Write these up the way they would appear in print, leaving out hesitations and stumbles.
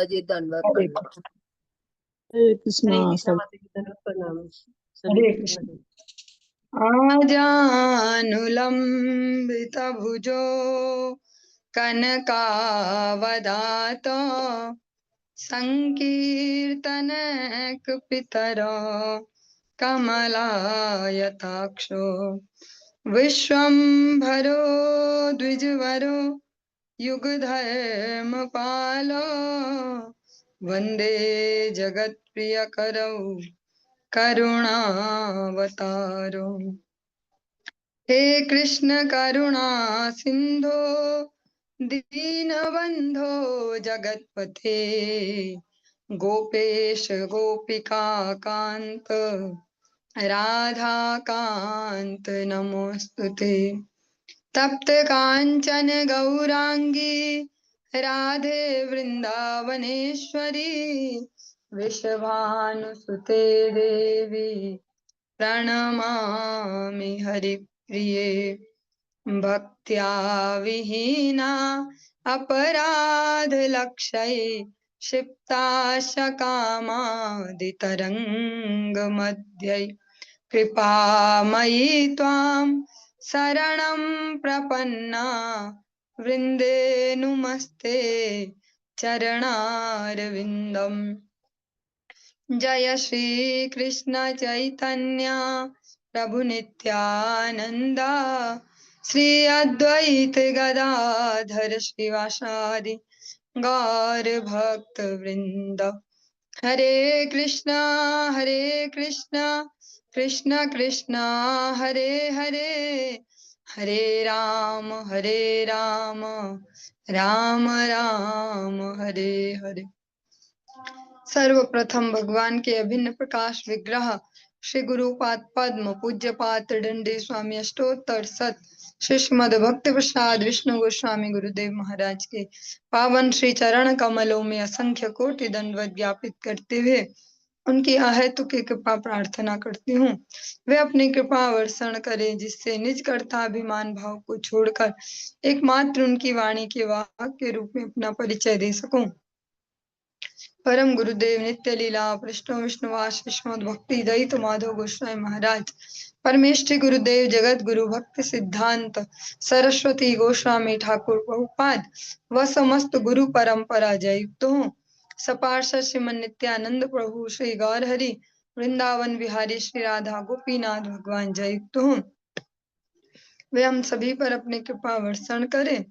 जी दंडवत हरे प्रणाम। कृष्णा हरे कृष्णा सब। माता की तरफ प्रणाम। सभी हरे को कृष्ण। हरे। आजानुलंबित भुजो कनकावदात संकीर्तनक पितर कमलायताक्षो विश्वम्भरो द्विजवरो युगधर्मपालो वन्दे जगत्प्रियकरौ करुणावतारो। हे कृष्ण करुणा सिंधो दीनबंधो जगतपते गोपेश गोपिका कांत राधा कांत नमोस्तुते। तप्त कांचन गौरांगी राधे वृंदावनेश्वरी वृषभानुसुते देवी प्रणमामि हरिप्रिये। भक्त्या विहीना अपराधलक्षये क्षिप्ताशकामादितरङ्गमध्ये कृपामयि त्वां शरणं प्रपन्ना वृन्दे नुमस्ते चरणारविन्दम्। जय श्री कृष्ण चैतन्य प्रभु नित्यानंद श्री अद्वैत गदाधर श्रीवासादि गौर भक्त वृंद। हरे कृष्णा कृष्ण कृष्ण हरे हरे, हरे राम राम राम हरे हरे। सर्वप्रथम भगवान के अभिन्न प्रकाश विग्रह श्री गुरुपाद पद्म पूज्य पात्र दंडे स्वामी अष्टोत्तर सत श्री श्रीमद भक्ति प्रसाद विष्णु गोस्वामी गुरुदेव महाराज के पावन श्री चरण कमलों में असंख्य कोटि दंडवत ज्ञापित करते हुए उनकी अहेतुक की कृपा प्रार्थना करती हूँ। वे अपनी कृपा वर्षण करें जिससे निज कर्ताभिमान भाव को छोड़कर एकमात्र उनकी वाणी के वाहक के रूप में अपना परिचय दे सकूं। परम गुरुदेव नित्य लीला कृष्ण विष्णुवास विष्णु भक्ति दयित माधव गोस्वामी महाराज परमेष्ठि गुरुदेव जगत गुरु भक्ति सिद्धांत सरस्वती गोस्वामी ठाकुर प्रभुपाद व समस्त गुरु परंपरा जयुक्त हूँ। सपार्षद श्रीमन नित्यानंद प्रभु श्री गौर हरि वृंदावन बिहारी श्री राधा गोपीनाथ भगवान जयुक्त हूँ। वे हम सभी पर अपनी कृपा वर्षण करें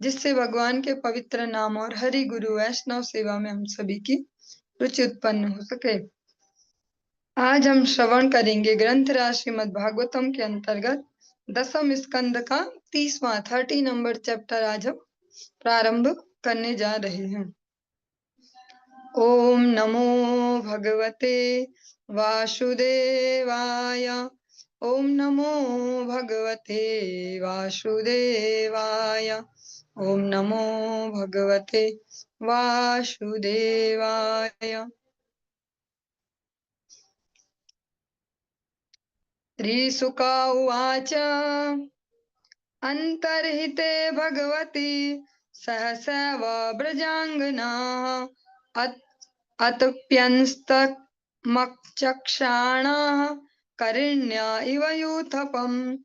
जिससे भगवान के पवित्र नाम और हरि गुरु वैष्णव सेवा में हम सभी की रुचि उत्पन्न हो सके। आज हम श्रवण करेंगे ग्रंथ राज श्रीमद् भागवतम के अंतर्गत दसम स्कंद का 30वां 30 नंबर चैप्टर आज हम प्रारंभ करने जा रहे हैं। ओम नमो भगवते वासुदेवाय, ओम नमो भगवते वासुदेवाय, ओम नमो भगवते वासुदेवाय। श्रीशुक उवाच अन्तर्हिते भगवती सहसैव व्रजाङ्गनाः अतप्यंस्तमचक्षाणाः करिण्या इव यूथपम्।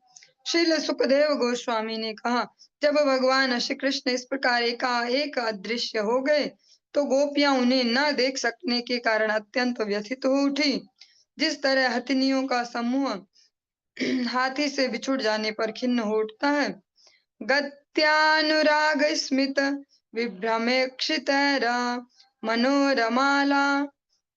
श्रील सुखदेव गोस्वामी ने कहा, जब भगवान श्री कृष्ण इस प्रकार एकाएक अदृश्य हो गए तो गोपियां उन्हें न देख सकने के कारण अत्यंत व्यथित हो उठी। जिस तरह हथिनियों का समूह हाथी से बिछुड़ जाने पर खिन्न हो उठता है। गत्यानुराग स्मित विभ्रमेक्षितैरा मनोरमाला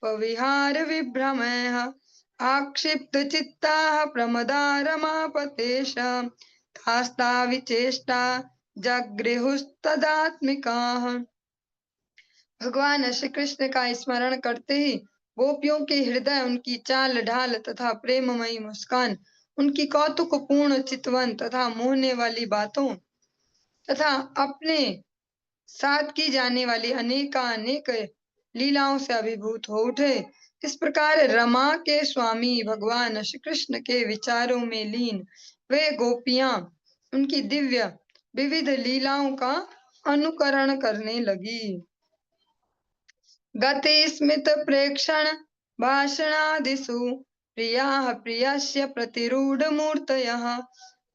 पविहार विभ्रमैः आक्षिप्त चित्ताः प्रमदा रमापतेश तास्ता विचेष्टा जगृहुस्तदात्मिकाः। भगवान श्री कृष्ण का स्मरण करते ही गोपियों के हृदय उनकी चाल ढाल तथा प्रेममयी मुस्कान, उनकी कौतुकपूर्ण चितवन तथा मोहने वाली बातों तथा अपने साथ की जाने वाली अनेकानेक लीलाओं से अभिभूत हो उठे। इस प्रकार रमा के स्वामी भगवान श्री कृष्ण के विचारों में लीन वे गोपियां उनकी दिव्य विविध लीलाओं का अनुकरण करने लगी। गति स्मित प्रेक्षण भाषणादिषु प्रियाः प्रियस्य प्रतिरूढमूर्तयः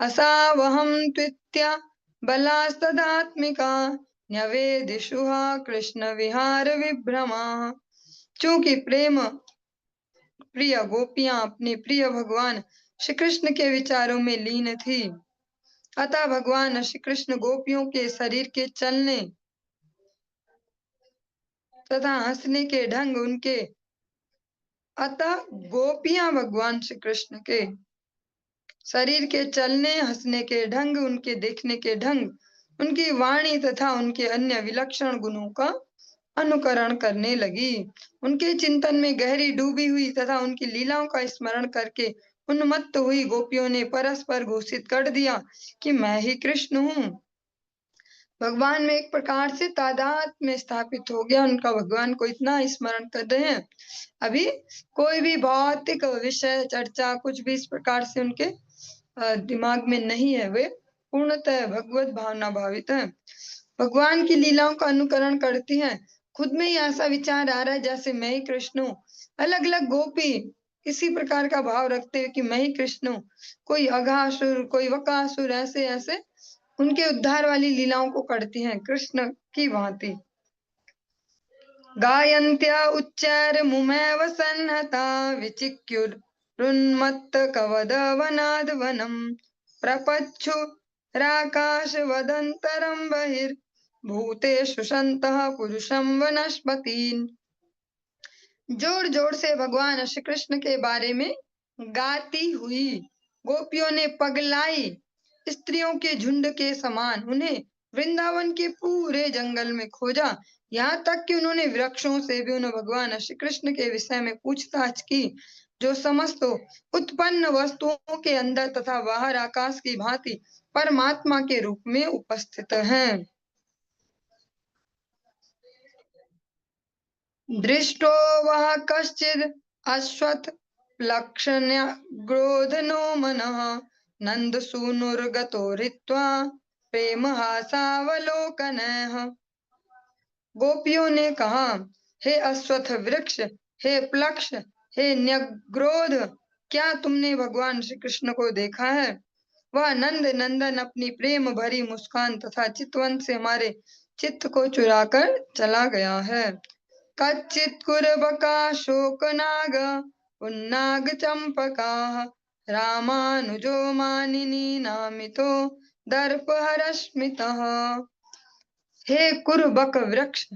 असावहं त्वित्या बलास्तदात्मिका न्यवेदिषुः कृष्ण विहार विभ्रमाः। चूंकि प्रेम प्रिय गोपियां अपने प्रिय भगवान श्री कृष्ण के विचारों में लीन थी, अतः भगवान श्री कृष्ण गोपियों के शरीर के चलने तथा हंसने के ढंग उनके अतः गोपियां भगवान श्री कृष्ण के शरीर के चलने हंसने के ढंग उनके देखने के ढंग उनकी वाणी तथा उनके अन्य विलक्षण गुणों का अनुकरण करने लगी। उनके चिंतन में गहरी डूबी हुई तथा उनकी लीलाओं का स्मरण करके उन्मत्त हुई गोपियों ने परस्पर घोषित कर दिया कि मैं ही कृष्ण हूँ। भगवान में एक प्रकार से तादात्म्य में स्थापित हो गया। उनका भगवान को इतना स्मरण कर रहे हैं, अभी कोई भी भौतिक विषय चर्चा कुछ भी इस प्रकार से उनके दिमाग में नहीं है। वे पूर्णतः भगवत भावना भावित है, भगवान की लीलाओं का अनुकरण करती हैं। खुद में ही ऐसा विचार आ रहा है जैसे मैं ही कृष्ण हूँ। अलग अलग गोपी इसी प्रकार का भाव रखते हुए कि मैं ही कृष्ण हूँ, कोई अघासुर कोई वकासुर ऐसे ऐसे उनके उद्धार वाली लीलाओं को करती हैं कृष्ण की भांति। गायन्त्या उच्चैर मुमेव सन्हता विचिक्युरुन्मत्त कवदवनाद वनम प्रपच्छु राकाश वदन्तरं बहिर्भूतेषु सन्तः पुरुषं वनस्पतीन्। जोर जोर से भगवान श्री कृष्ण के बारे में गाती हुई गोपियों ने पगलाई स्त्रियों के झुंड के समान उन्हें वृंदावन के पूरे जंगल में खोजा, यहाँ तक कि उन्होंने वृक्षों से भी उन्हें भगवान श्री कृष्ण के विषय में पूछताछ की, जो समस्त उत्पन्न वस्तुओं के अंदर तथा बाहर आकाश की भांति परमात्मा के रूप में उपस्थित हैं। दृष्टो वः कश्चिद् अश्वत्थ लक्षण्यग्रोधनो मनः नन्दसूनुर्गतो हृत्वा प्रेमहासावलोकनैः। गोपियों ने कहा, हे अश्वत्थ वृक्ष, हे प्लक्ष, हे न्यग्रोध, क्या तुमने भगवान श्री कृष्ण को देखा है? वह नंद नंदन अपनी प्रेम भरी मुस्कान तथा चितवन से हमारे चित्त को चुराकर चला गया है। कच्चित् कुरबका शोकनाग उन्नाग चंपकाः रामानुजो मानिनी नामितो दर्पहरस्मितः। हे कुरबक वृक्ष,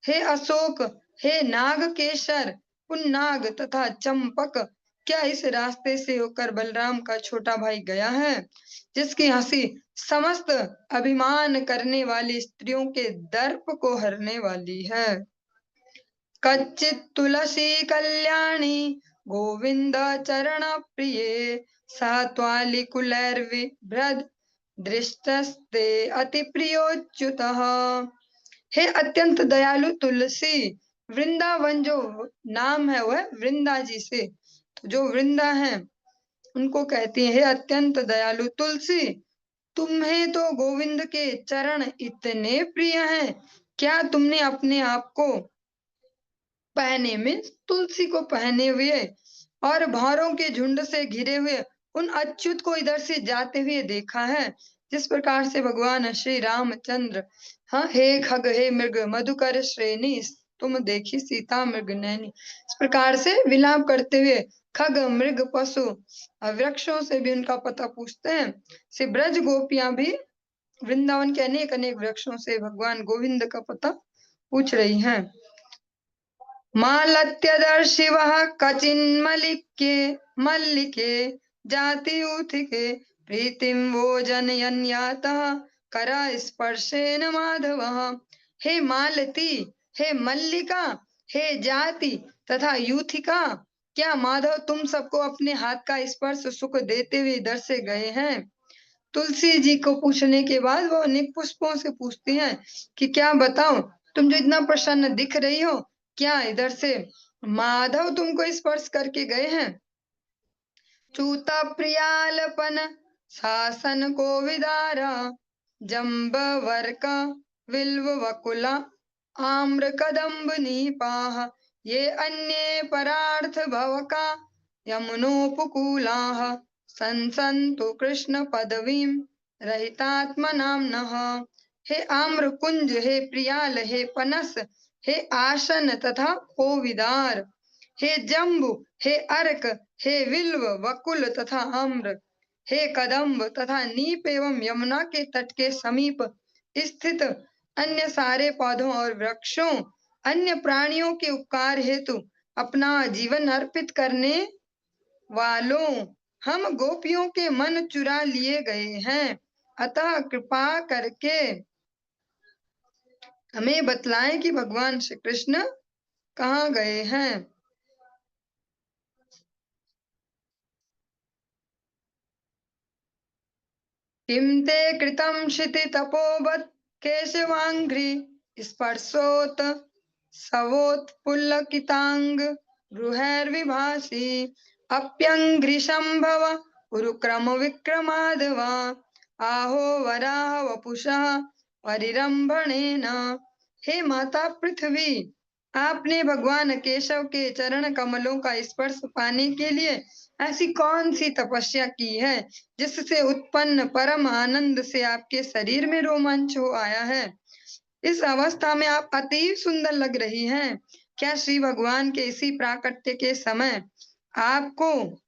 हे अशोक, हे नागकेशर, पुन्नाग तथा चंपक, क्या इस रास्ते से होकर बलराम का छोटा भाई गया है, जिसकी हंसी समस्त अभिमान करने वाली स्त्रियों के दर्प को हरने वाली है। कच्चित् तुलसी कल्याणी गोविंद चरण प्रिये सा त्वालिकुलैर्बिभ्रद् दृष्टस्ते अति प्रियोच्युतः। हे अत्यंत दयालु तुलसी, वृंदावन जो नाम है वह वृंदा जी से, तो जो वृंदा है उनको कहती है हे अत्यंत दयालु तुलसी, तुम्हें तो गोविंद के चरण इतने प्रिय हैं, क्या तुमने अपने आप को पहने में तुलसी को पहने हुए और भारों के झुंड से घिरे हुए उन अच्युत को इधर से जाते हुए देखा है, जिस प्रकार से भगवान श्री रामचंद्र हाँ हे खग हे मृग मधुकर श्रेणी तुम देखी सीता मृग नैनी, इस प्रकार से विलाप करते हुए खग मृग पशु वृक्षों से भी उनका पता पूछते हैं। से ब्रज गोपियां भी वृंदावन के अनेक अनेक वृक्षों से भगवान गोविंद का पता पूछ रही हैं। मालत्यदर्शि वः कचिन्मल्लिके मल्लिके जातियूथिके प्रीतिं वो जनयन् यातः करस्पर्शेन माधवः। हे मालती, हे मल्लिका, हे जाति तथा यूथिका, क्या माधव तुम सबको अपने हाथ का स्पर्श सुख देते हुए इधर से गए हैं? तुलसी जी को पूछने के बाद वो अनेक पुष्पों से पूछती हैं कि क्या बताओ, तुम जो इतना प्रसन्न दिख रही हो, क्या इधर से माधव तुमको स्पर्श करके गए हैं? चूता प्रियालपन शासन को विदारा जम्बवर्क विल्व वकुला आम्र कदम्ब नीपाः ये अन्ये परार्थ भवका यमुनोपकूलाः संसन्तु कृष्ण पदवीं रहितात्मनाम्नः। हे आम्र कुंज, हे प्रियाल, हे पनस, हे आसन तथा कोविदार, हे जम्बु, हे अर्क, हे विल्व, वकुल तथा आम्र, हे कदम्ब तथा नीप एवं यमुना के तट के समीप स्थित अन्य सारे पौधों और वृक्षों, अन्य प्राणियों के उपकार हेतु अपना जीवन अर्पित करने वालों, हम गोपियों के मन चुरा लिए गए हैं, अतः कृपा करके हमें बतलाएं कि भगवान श्री कृष्ण कहाँ गए हैं। किं ते कृतं क्षिति तपोवत् केशवाङ्घ्रि स्पर्शोत सवोत्पुलकितांग गृहैर्विभासि अप्यङ्घ्रिशम्भव उरुक्रम विक्रमाद्वा आहो वराह वपुषः परिरंभणेन। हे माता पृथ्वी, आपने भगवान केशव के चरण कमलों का स्पर्श पाने के लिए ऐसी कौन सी तपस्या की है जिससे उत्पन्न परम आनंद से आपके शरीर में रोमांच हो आया है। इस अवस्था में आप अति सुंदर लग रही हैं। क्या श्री भगवान के इसी प्राकट्य के समय आपको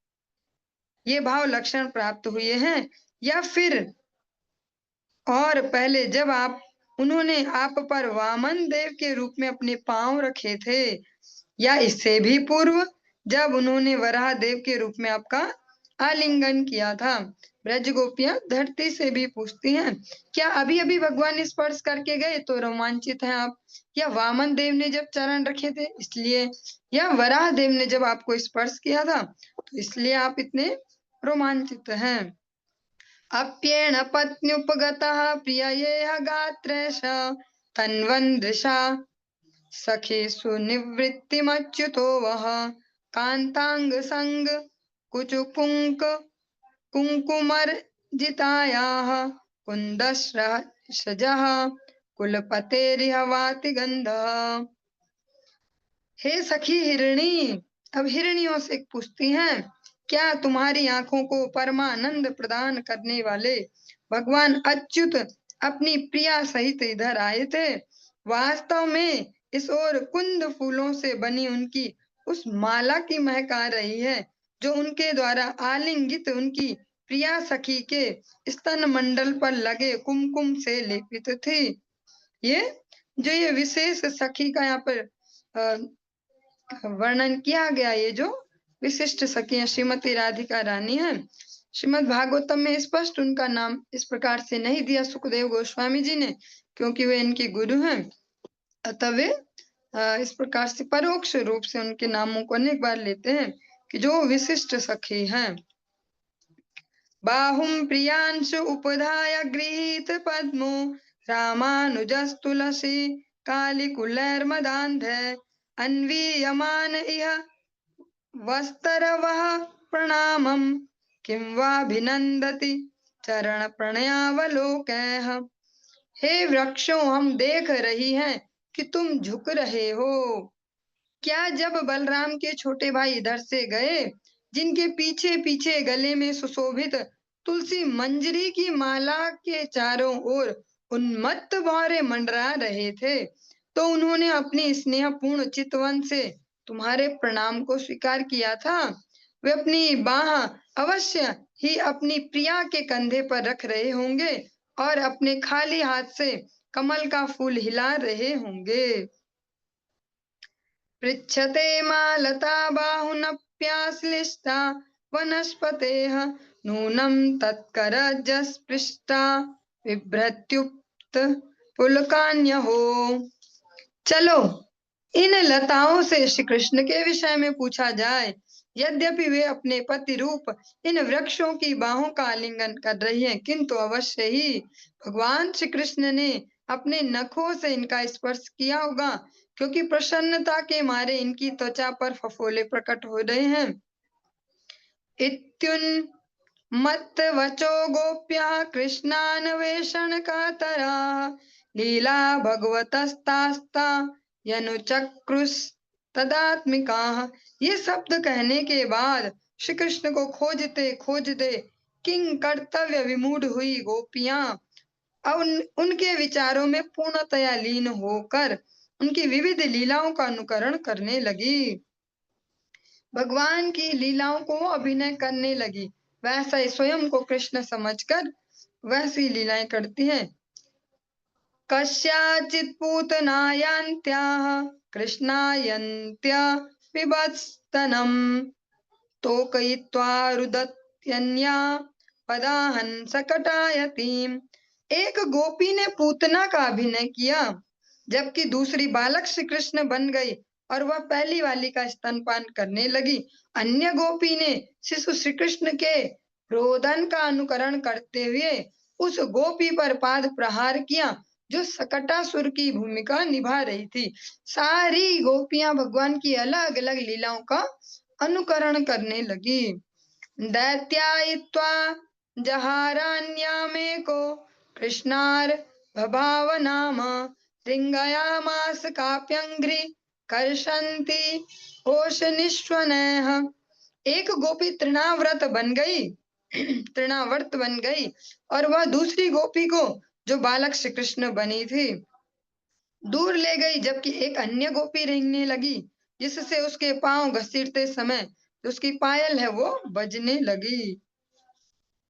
ये भाव लक्षण प्राप्त हुए हैं, या फिर और पहले जब उन्होंने आप पर वामन देव के रूप में अपने पांव रखे थे, या इससे भी पूर्व जब उन्होंने वराह देव के रूप में आपका आलिंगन किया था। ब्रज गोपियां धरती से भी पूछती हैं, क्या अभी अभी भगवान स्पर्श करके गए तो रोमांचित हैं आप, या वामन देव ने जब चरण रखे थे इसलिए, या वराह देव ने जब आपको स्पर्श किया था तो इसलिए आप इतने रोमांचित हैं। अप्येण पत्न्युपगतः प्रिययेह गात्रेश तन्वन्दृशा सखेषु निवृत्तिमच्युतो वः कान्तांग संग कुचुकुंक कुंकुमर्जितायाः कुन्दस्रजः कुलपतेरिह वाति गन्धः। हे सखी हिरणी, अब हिरणियों से पूछती हैं, क्या तुम्हारी आंखों को परमानंद प्रदान करने वाले भगवान अच्युत अपनी प्रिया सहित इधर आए थे? वास्तव में इस ओर कुंद फूलों से बनी उनकी उस माला की महक आ रही है जो उनके द्वारा आलिंगित उनकी प्रिया सखी के स्तन मंडल पर लगे कुमकुम से लेपित थी। ये विशेष सखी का यहाँ पर वर्णन किया गया। ये जो विशिष्ट सखियां श्रीमती राधिका रानी है, श्रीमद् भागवतम में स्पष्ट उनका नाम इस प्रकार से नहीं दिया सुखदेव गोस्वामी जी ने, क्योंकि वे इनके गुरु हैं, अतः वे इस प्रकार से परोक्ष रूप से उनके नामों को अनेक बार लेते हैं कि जो विशिष्ट सखी हैं। बाहुं प्रियांशु उपधाय गृहीत पद्मो रामानुजस्तुलसी कालिकुलैर्मदान्धे अन्वीयमान इह वस्तरवः प्रणामं किं वाभिनन्दति चरण प्रणयावलोकैः। हे वृक्षों, हम देख रही हैं कि तुम झुक रहे हो। क्या जब बलराम के छोटे भाई इधर से गए, जिनके पीछे पीछे गले में सुशोभित तुलसी मंजरी की माला के चारों ओर उन्मत्त भौरे मंडरा रहे थे, तो उन्होंने अपनी स्नेहपूर्ण चितवन से तुम्हारे प्रणाम को स्वीकार किया था। वे अपनी बाह अवश्य ही अपनी प्रिया के कंधे पर रख रहे होंगे और अपने खाली हाथ से कमल का फूल हिला रहे होंगे। पृच्छते मालता बाहुनप्याश्लिष्टा वनस्पतेः नूनं तत्करजस्पृष्टा बिभ्रत्युक्त पुलकान्यहो। चलो इन लताओं से श्री कृष्ण के विषय में पूछा जाए। यद्यपि वे अपने पति रूप इन वृक्षों की बाहों का आलिंगन कर रही हैं, किंतु अवश्य ही भगवान श्री कृष्ण ने अपने नखों से इनका स्पर्श किया होगा, क्योंकि प्रसन्नता के मारे इनकी त्वचा पर फफोले प्रकट हो रहे हैं। इत्युन्मत्त वचो गोप्या कृष्णान्वेषण कातराः लीला भगवतस्तास्ता यनुचक्रुस तदात्मिका। ये शब्द कहने के बाद श्री कृष्ण को खोजते खोजते किंग कर्तव्य विमूढ़ हुई गोपियां अब उनके विचारों में पूर्णतया लीन होकर उनकी विविध लीलाओं का अनुकरण करने लगी। भगवान की लीलाओं को अभिनय करने लगी। वैसा ही स्वयं को कृष्ण समझकर वैसी लीलाएं करती हैं। कस्याचित् पूतनायान्त्याः कृष्णायन्त्या विभत्स्तनम् तोकयित्वा रुदत्यन्या पदाहं सकटायतीम्। एक गोपी ने पूतना का अभिनय किया जबकि दूसरी बालक श्री कृष्ण बन गई और वह पहली वाली का स्तनपान करने लगी। अन्य गोपी ने शिशु श्री कृष्ण के रोदन का अनुकरण करते हुए उस गोपी पर पाद प्रहार किया जो सकटासुर की भूमिका निभा रही थी। सारी गोपियां भगवान की अलग अलग लीलाओं का अनुकरण करने लगी। दैत्यायित्वा जहारान्यामेको कृष्णार भभाव नाम रिंगयामास काप्यंघ्रि कर्षन्ति होशनिश्वनः। एक गोपी तृणाव्रत बन गई तृणावर्त बन गई और वह दूसरी गोपी को जो बालक श्री कृष्ण बनी थी दूर ले गई, जबकि एक अन्य गोपी रेंगने लगी जिससे उसके पांव घसीटते समय उसकी पायल है वो बजने लगी।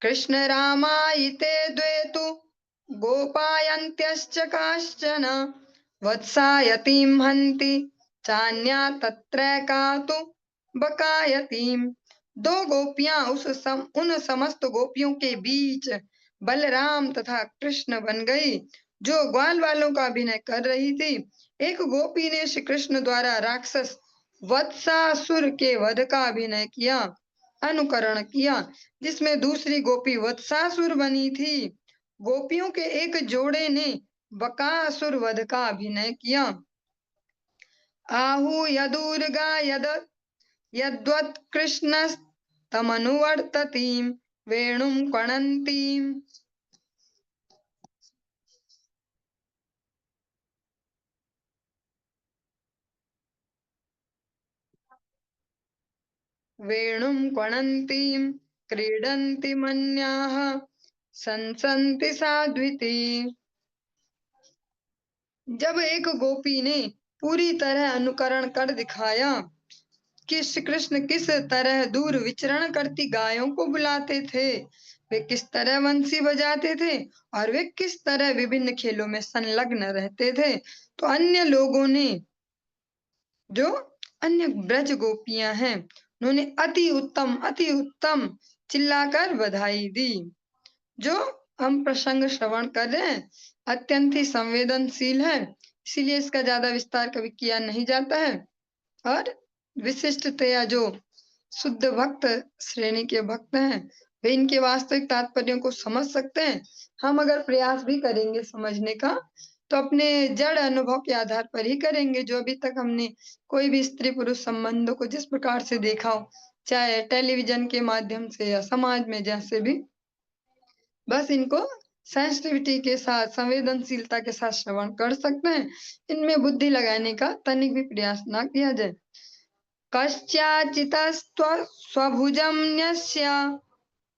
कृष्ण रामायिते द्वे तु गोपायन्त्यश्च काश्चन वत्सायतीं हन्ति चान्या तत्रैका तु बकायतीम्। दो गोपियां उन समस्त गोपियों के बीच बलराम तथा कृष्ण बन गई जो ग्वाल वालों का अभिनय कर रही थी। एक गोपी ने श्री कृष्ण द्वारा राक्षस वत्सासुर के वध का अभिनय किया अनुकरण किया जिसमें दूसरी गोपी वत्सासुर बनी थी। गोपियों के एक जोड़े ने बकासुर वध का अभिनय किया। आहु यदुर्गा यद्वत् कृष्णस्तमनुवर्ततीं वेणुं क्वणन्तीम्। वेणुं क्वणन्तीं क्रीडन्ति मन्याः संसन्ति साध्विति। जब एक गोपी ने पूरी तरह अनुकरण कर दिखाया कि श्री कृष्ण किस तरह दूर विचरण करती गायों को बुलाते थे, वे किस तरह बंसी बजाते थे और वे किस तरह विभिन्न खेलों में संलग्न रहते थे, तो अन्य लोगों ने जो अन्य ब्रज गोपियां हैं उन्होंने अति उत्तम चिल्लाकर बधाई दी। जो हम प्रसंग श्रवण कर रहे हैं अत्यंत ही संवेदनशील है, इसीलिए इसका ज्यादा विस्तार कभी किया नहीं जाता है और विशिष्टतया जो शुद्ध भक्त श्रेणी के भक्त हैं वे इनके वास्तविक तात्पर्यों को समझ सकते हैं। हम अगर प्रयास भी करेंगे समझने का तो अपने जड़ अनुभव के आधार पर ही करेंगे। जो अभी तक हमने कोई भी स्त्री पुरुष संबंधों को जिस प्रकार से देखा हो, चाहे टेलीविजन के माध्यम से या समाज में जैसे भी, बस इनको सेंसिटिविटी के साथ संवेदनशीलता के साथ श्रवण कर सकते हैं। इनमें बुद्धि लगाने का तनिक भी प्रयास ना किया जाए। कस्याचितस्त्वभुजं न्यस्य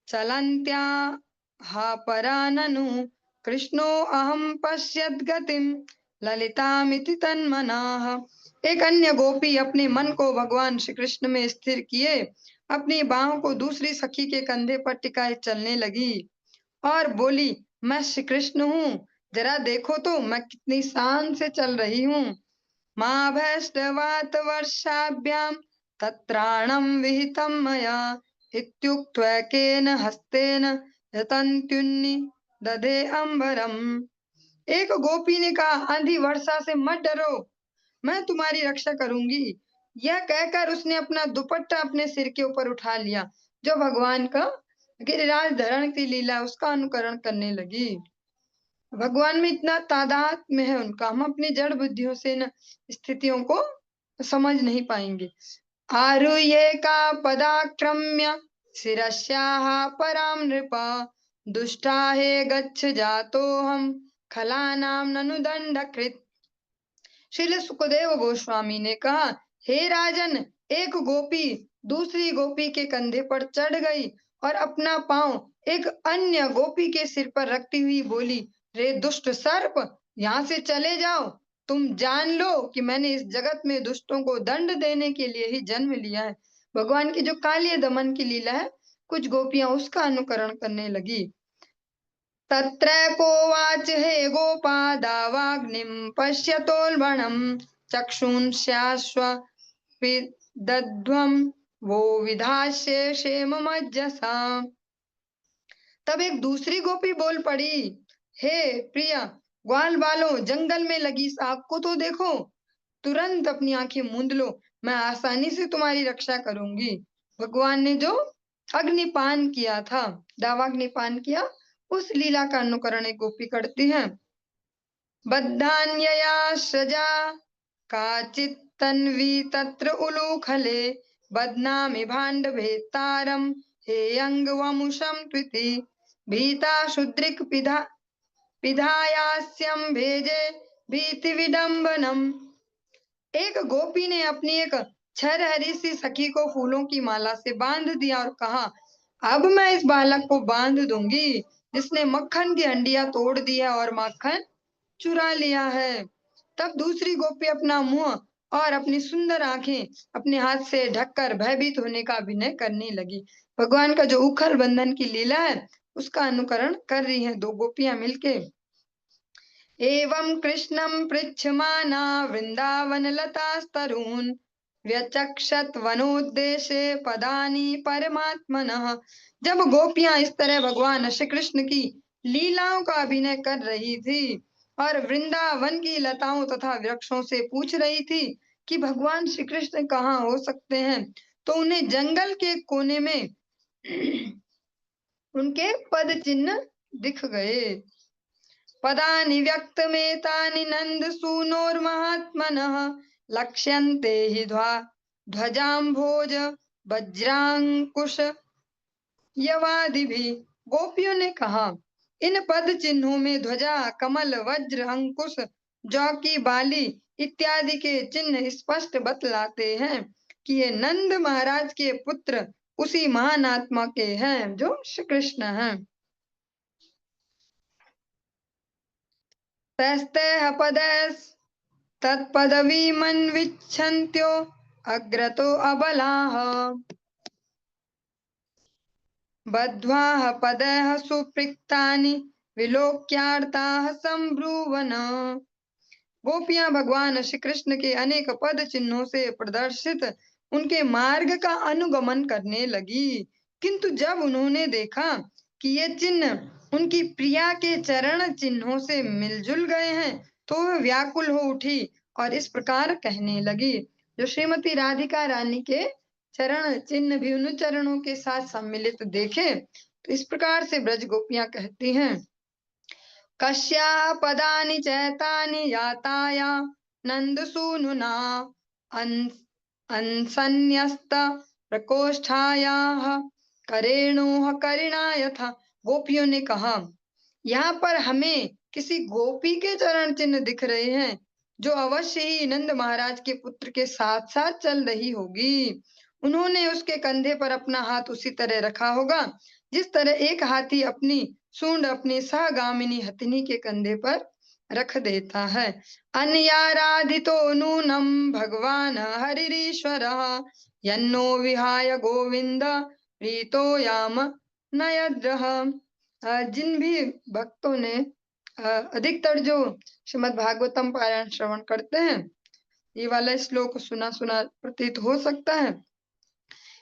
चलन्त्या हा पराननु कृष्णो अहं पश्यद्गतिं ललितामिति तन्मनाः। एक अन्य गोपी अपने मन को भगवान श्री कृष्ण में स्थिर किए अपनी बाहों को दूसरी सखी के कंधे पर टिकाए चलने लगी और बोली, मैं श्री कृष्ण हूँ, जरा देखो तो मैं कितनी शान से चल रही हूँ। मा भैष्टवात वर्षाभ्याम तत्राणं विहितं मया इत्युक्त्वैकेन हस्तेन यतन्त्युन्नि दधे अंबरम। एक गोपी ने कहा, आंधी वर्षा से मत डरो, मैं तुम्हारी रक्षा करूंगी। यह कहकर उसने अपना दुपट्टा अपने सिर के ऊपर उठा लिया। जो भगवान का गिरिराज धरण की लीला उसका अनुकरण करने लगी। भगवान में इतना तादात्म्य है उनका, हम अपनी जड़ बुद्धियों से इन स्थितियों को समझ नहीं पाएंगे। आरुह्य का पदाक्रम्य शिरस्याः परां नृप दुष्टा हे गच्छ जातो हम खलानाम ननु दंडकृत। श्रील सुखदेव गोस्वामी ने कहा, हे राजन, एक गोपी दूसरी गोपी के कंधे पर चढ़ गई और अपना पांव एक अन्य गोपी के सिर पर रखती हुई बोली, रे दुष्ट सर्प, यहाँ से चले जाओ। तुम जान लो कि मैंने इस जगत में दुष्टों को दंड देने के लिए ही जन्म लिया है। भगवान की जो कालिय दमन की लीला है, कुछ गोपियां उसका अनुकरण करने लगी। तत्रैकोवाच, हे गोपा दावाग्निं पश्यतोल्बणं चक्षुंस्याश्व विदध्वं वो विधास्ये क्षेममज्जसा। तब एक दूसरी गोपी बोल पड़ी, हे प्रिया, ग्वाल बालों, जंगल में लगी इस आग को तो देखो। तुरंत अपनी आंखें मूंद लो, मैं आसानी से तुम्हारी रक्षा करूंगी। भगवान ने जो अग्निपान किया था, दावाग्निपान किया, उस लीला का अनुकरण एक गोपी करती है। बद्धान्यया सजा काचित् तन्वी तत्र उलूखले बध्नामि भाण्डभेत्तारं हेयंगवमुषं त्विति भीता शुद्रिक पिधायास्यं भेजे भीति विडम्बनम। एक गोपी ने अपनी एक छरहरी सी सखी को फूलों की माला से बांध दिया और कहा, अब मैं इस बालक को बांध दूंगी जिसने मक्खन की हंडिया तोड़ दी है और मक्खन चुरा लिया है। तब दूसरी गोपी अपना मुंह और अपनी सुंदर आंखें अपने हाथ से ढककर भयभीत होने का अभिनय करने लगी। भगवान का जो उखल बंधन की लीला है, उसका अनुकरण कर रही हैं दो गोपियां मिलके। एवं कृष्णं पृच्छमाना वृंदावनलतास्तरून् व्यचक्षत वनोद्देशे पदानि परमात्मनः। जब गोपियां इस तरह भगवान श्री कृष्ण की लीलाओं का अभिनय कर रही थी और वृंदावन की लताओं तथा वृक्षों से पूछ रही थी कि भगवान श्री कृष्ण कहाँ हो सकते हैं, तो उन्हें जंगल के कोने में उनके पद चिन्ह दिख गए। पदानि व्यक्तमेतानि नन्दसूनोर्महात्मनः लक्ष्यन्ते हि ध्वजाम्भोज वज्रांकुश यवादिभिः। गोपियों ने कहा, इन पद चिन्हों में ध्वजा, कमल, वज्र, अंकुश, जौ की बाली इत्यादि के चिन्ह स्पष्ट बतलाते हैं कि ये नंद महाराज के पुत्र उसी महान आत्मा के हैं जो श्री कृष्ण हैं। तैस्तैः पदैस् तत्पदवीमन्विच्छन्त्यो अग्रतो अबलाः बद्ध्वाः पदैः सुपृक्तानि विलोक्यार्ताः सम्ब्रुवन। गोपियां भगवान श्री कृष्ण के अनेक पद चिन्हों से प्रदर्शित उनके मार्ग का अनुगमन करने लगी, किंतु जब उन्होंने देखा कि ये चिन्ह उनकी प्रिया के चरण चिन्हों से मिलजुल गए हैं, तो वह व्याकुल हो उठी और इस प्रकार कहने लगी। जो श्रीमती राधिका रानी के चरण चिन्ह भी उन चरणों के साथ सम्मिलित देखे, तो इस प्रकार से ब्रज गोपियां कहती हैं, कस्या पदानि चैतानि याताया नंदसूनुना अंसन्यस्त प्रकोष्ठायाः करेणुः करिणा यथा। गोपियों ने कहा, यहाँ पर हमें किसी गोपी के चरण चिन्ह दिख रहे हैं जो अवश्य ही नंद महाराज के पुत्र के साथ साथ चल रही होगी। उन्होंने उसके कंधे पर अपना हाथ उसी तरह रखा होगा जिस तरह एक हाथी अपनी सूंड अपनी सहगामिनी हथिनी के कंधे पर रख देता है। अन्याराधितो नूनम भगवान हरिरीश्वरः यन्नो विहाय गोविंद प्रीतो याम नयद्रः। जिन भी भक्तों ने अधिकतर जो श्रीमद् भागवतम पारायण श्रवण करते हैं, ये वाला श्लोक सुना सुना प्रतीत हो सकता है।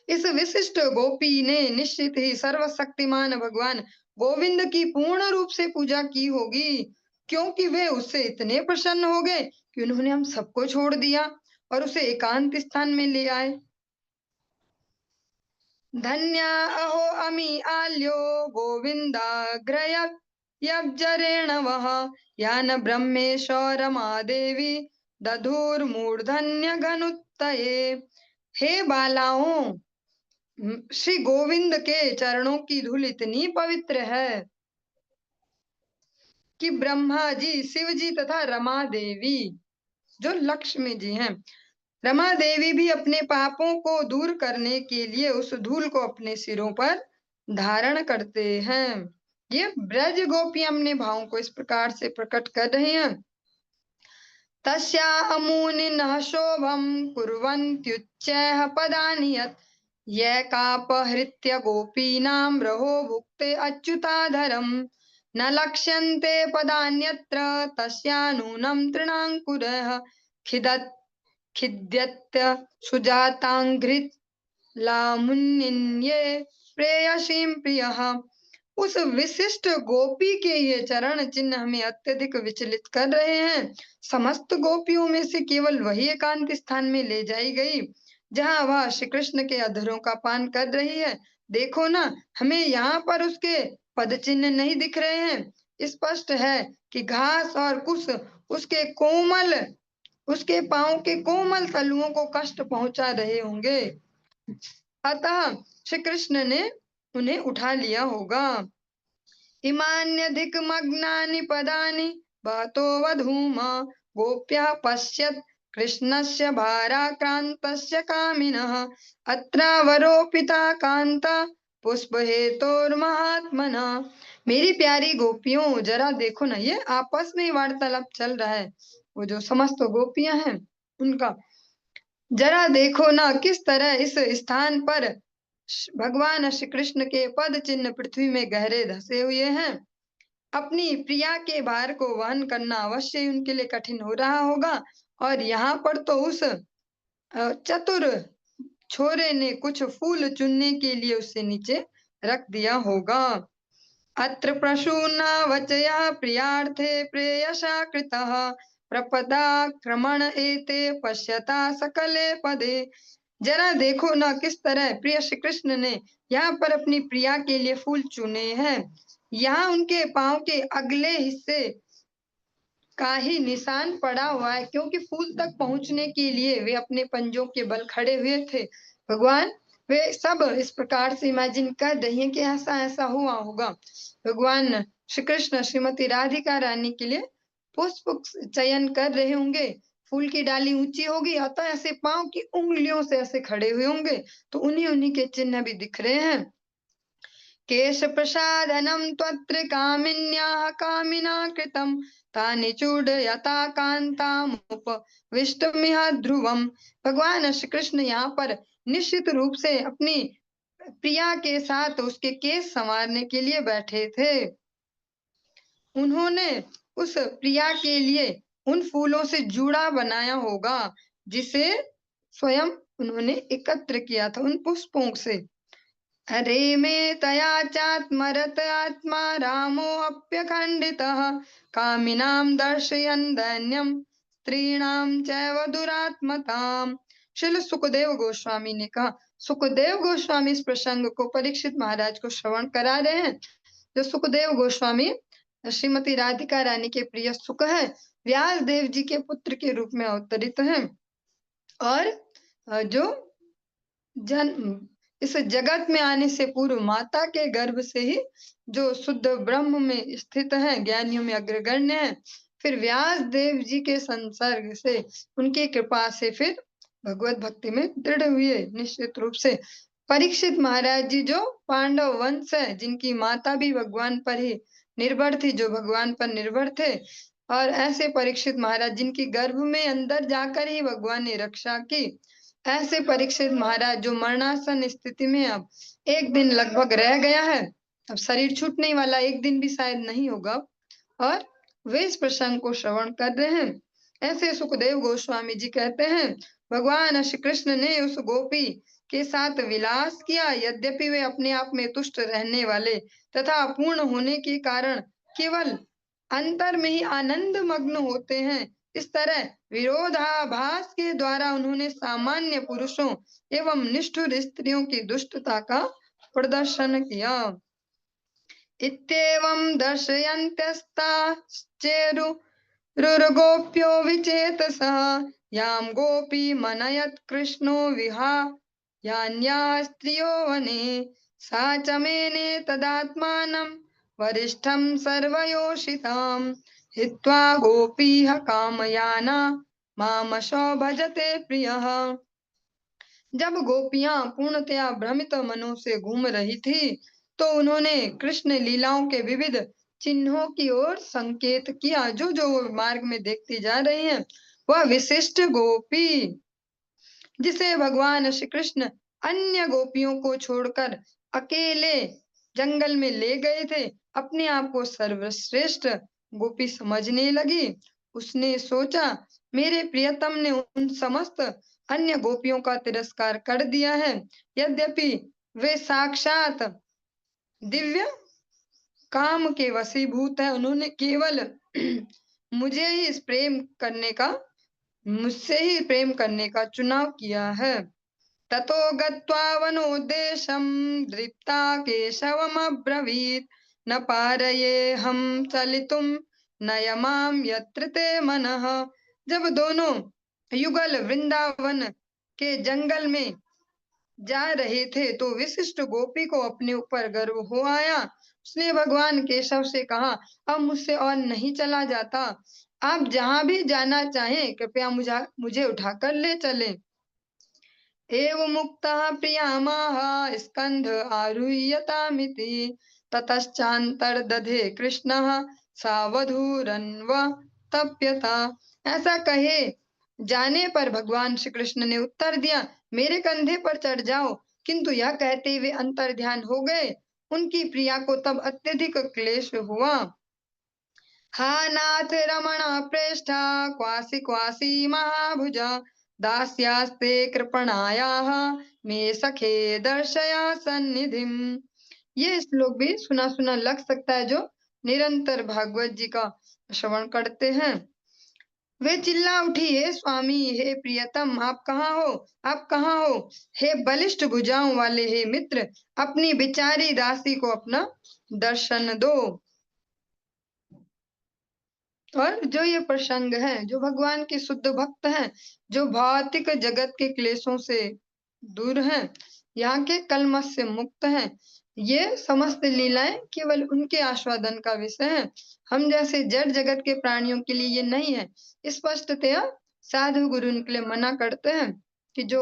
इस विशिष्ट गोपी ने निश्चित ही सर्वशक्तिमान भगवान गोविंद की पूर्ण रूप से पूजा की होगी, क्योंकि वे उससे इतने प्रसन्न हो गए कि उन्होंने हम सबको छोड़ दिया और उसे एकांत स्थान में ले आए। धन्या अहो अमी आल्यो गोविंदाग्रयब्जरेण वः यान ब्रह्मेश्वरमादेवी दधुर्मूर्धन्य घनुत्तये। हे बालाओं, श्री गोविंद के चरणों की धूल इतनी पवित्र है कि ब्रह्मा जी, शिव जी तथा रमा देवी जो लक्ष्मी जी हैं, रमा देवी भी अपने पापों को दूर करने के लिए उस धूल को अपने सिरों पर धारण करते हैं। ये ब्रज गोपियां अपने भावों को इस प्रकार से प्रकट कर रहे हैं। तस्या मुनिनः शोभं कुर्वन्त्युच्चैः पदानि यत् यैकापहृत्य गोपीनां रहो भुक्ते अच्युताधरम् न लक्ष्यन्ते पदान्यत्र तस्या नूनं तृणाङ्कुरः खिद्यत्य सुजाताङ्घ्रित् लामुन्निन्ये प्रेयसीं प्रियः। उस विशिष्ट गोपी के ये चरण चिन्ह हमें अत्यधिक विचलित कर रहे हैं। समस्त गोपियों में से केवल वही एकांत स्थान में ले जाई गई जहां वह श्री कृष्ण के अधरों का पान कर रही है। देखो ना, हमें यहाँ पर उसके पद चिन्ह नहीं दिख रहे हैं। स्पष्ट है कि घास और कुश उसके पांव के कोमल तलुओं को कष्ट पहुंचा रहे होंगे, अतः श्री कृष्ण ने उन्हें उठा लिया होगा। इमान्यधिकमग्नानि पदानि बहतो वधूम गोप्यः पश्यत् कृष्णस्य भाराक्रान्तस्य कामिनः अत्रावरोपिता कान्ता पुष्पहेतोर्महात्मना। मेरी प्यारी गोपियों, जरा देखो ना, ये आपस में वार्तालाप चल रहा है। वो जो समस्त गोपियां हैं उनका जरा देखो ना, किस तरह इस स्थान पर भगवान श्री कृष्ण के पद चिन्ह पृथ्वी में गहरे धसे हुए हैं। अपनी प्रिया के भार को वहन करना अवश्य ही उनके लिए कठिन हो रहा होगा। और यहाँ पर तो उस चतुर छोरे ने कुछ फूल चुनने के लिए उससे नीचे रख दिया होगा। अत्र प्रसूना वचया प्रियार्थे प्रेयसा कृतः प्रपदाक्रमण एते पश्यता सकले पदे। जरा देखो ना, किस तरह प्रिय श्री कृष्ण ने यहाँ पर अपनी प्रिया के लिए फूल चुने हैं। यहाँ उनके पांव के अगले हिस्से का ही निशान पड़ा हुआ है, क्योंकि फूल तक पहुंचने के लिए वे अपने पंजों के बल खड़े हुए थे। भगवान वे सब इस प्रकार से इमेजिन कर रही हैं कि ऐसा ऐसा हुआ होगा। भगवान श्री कृष्ण श्रीमती राधिका रानी के लिए पुष्प चयन कर रहे होंगे। फूल की डाली ऊंची होगी, अतः ऐसे पांव की उंगलियों से ऐसे खड़े हुए होंगे, तो उन्हीं के चिन्ह भी दिख रहे हैं। केश प्रसादनम त्वत्र कामिन्याः कामिना कृतम तानि चूडयता कांतामुपविष्टमिह ध्रुवम। भगवान श्री कृष्ण यहाँ पर निश्चित रूप से अपनी प्रिया के साथ उसके केस संवारने के लिए बैठे थे। उन्होंने उस प्रिया के लिए उन फूलों से जूड़ा बनाया होगा जिसे स्वयं उन्होंने एकत्र किया था उन पुष्पों से। अरे में तया चात्मरत आत्मा रामोऽप्यखण्डितः कामिनां दर्शयन् दैन्यं स्त्रीणां चैव दुरात्मताम्। श्रील सुखदेव गोस्वामी ने कहा। सुखदेव गोस्वामी इस प्रसंग को परीक्षित महाराज को श्रवण करा रहे हैं। जो सुखदेव गोस्वामी श्रीमती राधिका रानी के प्रिय सुख है, व्यास देव जी के पुत्र के रूप में अवतरित हैं और जो जन्म इस जगत में आने से पूर्व माता के गर्भ से ही जो शुद्ध ब्रह्म में स्थित है, ज्ञानियों में अग्रगण्य है। फिर व्यास देव जी के संसर्ग से, उनकी कृपा से फिर भगवत भक्ति में दृढ़ हुए। निश्चित रूप से परीक्षित महाराज जी जो पांडव वंश है, जिनकी माता भी भगवान पर ही निर्भर थी, जो भगवान पर निर्भर थे, और ऐसे परीक्षित महाराज जिनकी गर्भ में अंदर जाकर ही भगवान ने रक्षा की, ऐसे परीक्षित महाराज जो मरणासन स्थिति में अब एक दिन लगभग रह गया है, अब शरीर छूटने वाला, एक दिन भी शायद नहीं होगा, और वे इस प्रसंग को श्रवण कर रहे हैं। ऐसे सुखदेव गोस्वामी जी कहते हैं, भगवान श्री कृष्ण ने उस गोपी के साथ विलास किया, यद्यपि वे अपने आप में तुष्ट रहने वाले तथा अपूर्ण होने के कारण केवल अंतर में ही आनंद मग्न होते हैं। इस तरह विरोधाभास के द्वारा उन्होंने सामान्य पुरुषों एवं निष्ठुर स्त्रियों की दुष्टता का प्रदर्शन किया। इत्येवं दर्शयन्त्यस्ताश्चेरुरुर्गोप्यो विचेतसः यां गोपी मनयत् कृष्णो विहायान्या स्त्रियो वने सा च मेने तदात्मानं वरिष्ठं सर्वयोषिताम् हित्वा गोपीह कामयाना मामशो भजते प्रियः। जब गोपियां पूर्णतया भ्रमित मनों से घूम रही थी, तो उन्होंने कृष्ण लीलाओं के विविध चिन्हों की ओर संकेत किया। जो जो वो मार्ग में देखती जा रही हैं, वह विशिष्ट गोपी जिसे भगवान श्री कृष्ण अन्य गोपियों को छोड़कर अकेले जंगल में ले गए थे, अपने आप को सर्वश्रेष्ठ गोपी समझने लगी। उसने सोचा, मेरे प्रियतम ने उन समस्त अन्य गोपियों का तिरस्कार कर दिया है, यद्यपि वे साक्षात दिव्य काम के वशीभूत है। उन्होंने केवल मुझे ही इस प्रेम करने का मुझसे ही प्रेम करने का चुनाव किया है। ततो गत्वा वनोद्देशं दृप्ता केशवमब्रवीत् न पारयेऽहं चलितुं नयमां यत्र ते मनः। जब दोनों युगल वृंदावन के जंगल में जा रहे थे, तो विशिष्ट गोपी को अपने ऊपर गर्व हो आया। उसने भगवान केशव से कहा, अब मुझसे और नहीं चला जाता, आप जहां भी जाना चाहें कृपया मुझे उठाकर ले चलें। एवं मुक्तः प्रियामाह स्कंध आरुह्यतामिति ततश्चान्तर्दधे कृष्णः सावधूरन्वतप्यता। ऐसा कहे जाने पर भगवान श्री कृष्ण ने उत्तर दिया, मेरे कंधे पर चढ़ जाओ। किंतु यह कहते हुए अंतर्ध्यान हो गए। उनकी प्रिया को तब अत्यधिक क्लेश हुआ। हा नाथ रमण प्रेष्ठ क्वासी क्वासी महाभुज दास्यास्ते कृपणायाः मे सखे दर्शया सन्निधिम। ये श्लोक भी सुना सुना लग सकता है जो निरंतर भागवत जी का श्रवण करते हैं। वे चिल्ला उठी, हे स्वामी, हे प्रियतम, आप कहाँ हो, आप कहाँ हो? हे बलिष्ठ भुजाओं वाले, हे मित्र, अपनी बिचारी दासी को अपना दर्शन दो। और जो ये प्रसंग है, जो भगवान के शुद्ध भक्त हैं, जो भौतिक जगत के क्लेशों से दूर हैं, यहाँ के कलमश से मुक्त हैं, ये समस्त लीलाएं केवल उनके आस्वादन का विषय है। हम जैसे जड़ जगत के प्राणियों के लिए ये नहीं है। स्पष्टतया साधु गुरु इनके लिए मना करते हैं कि जो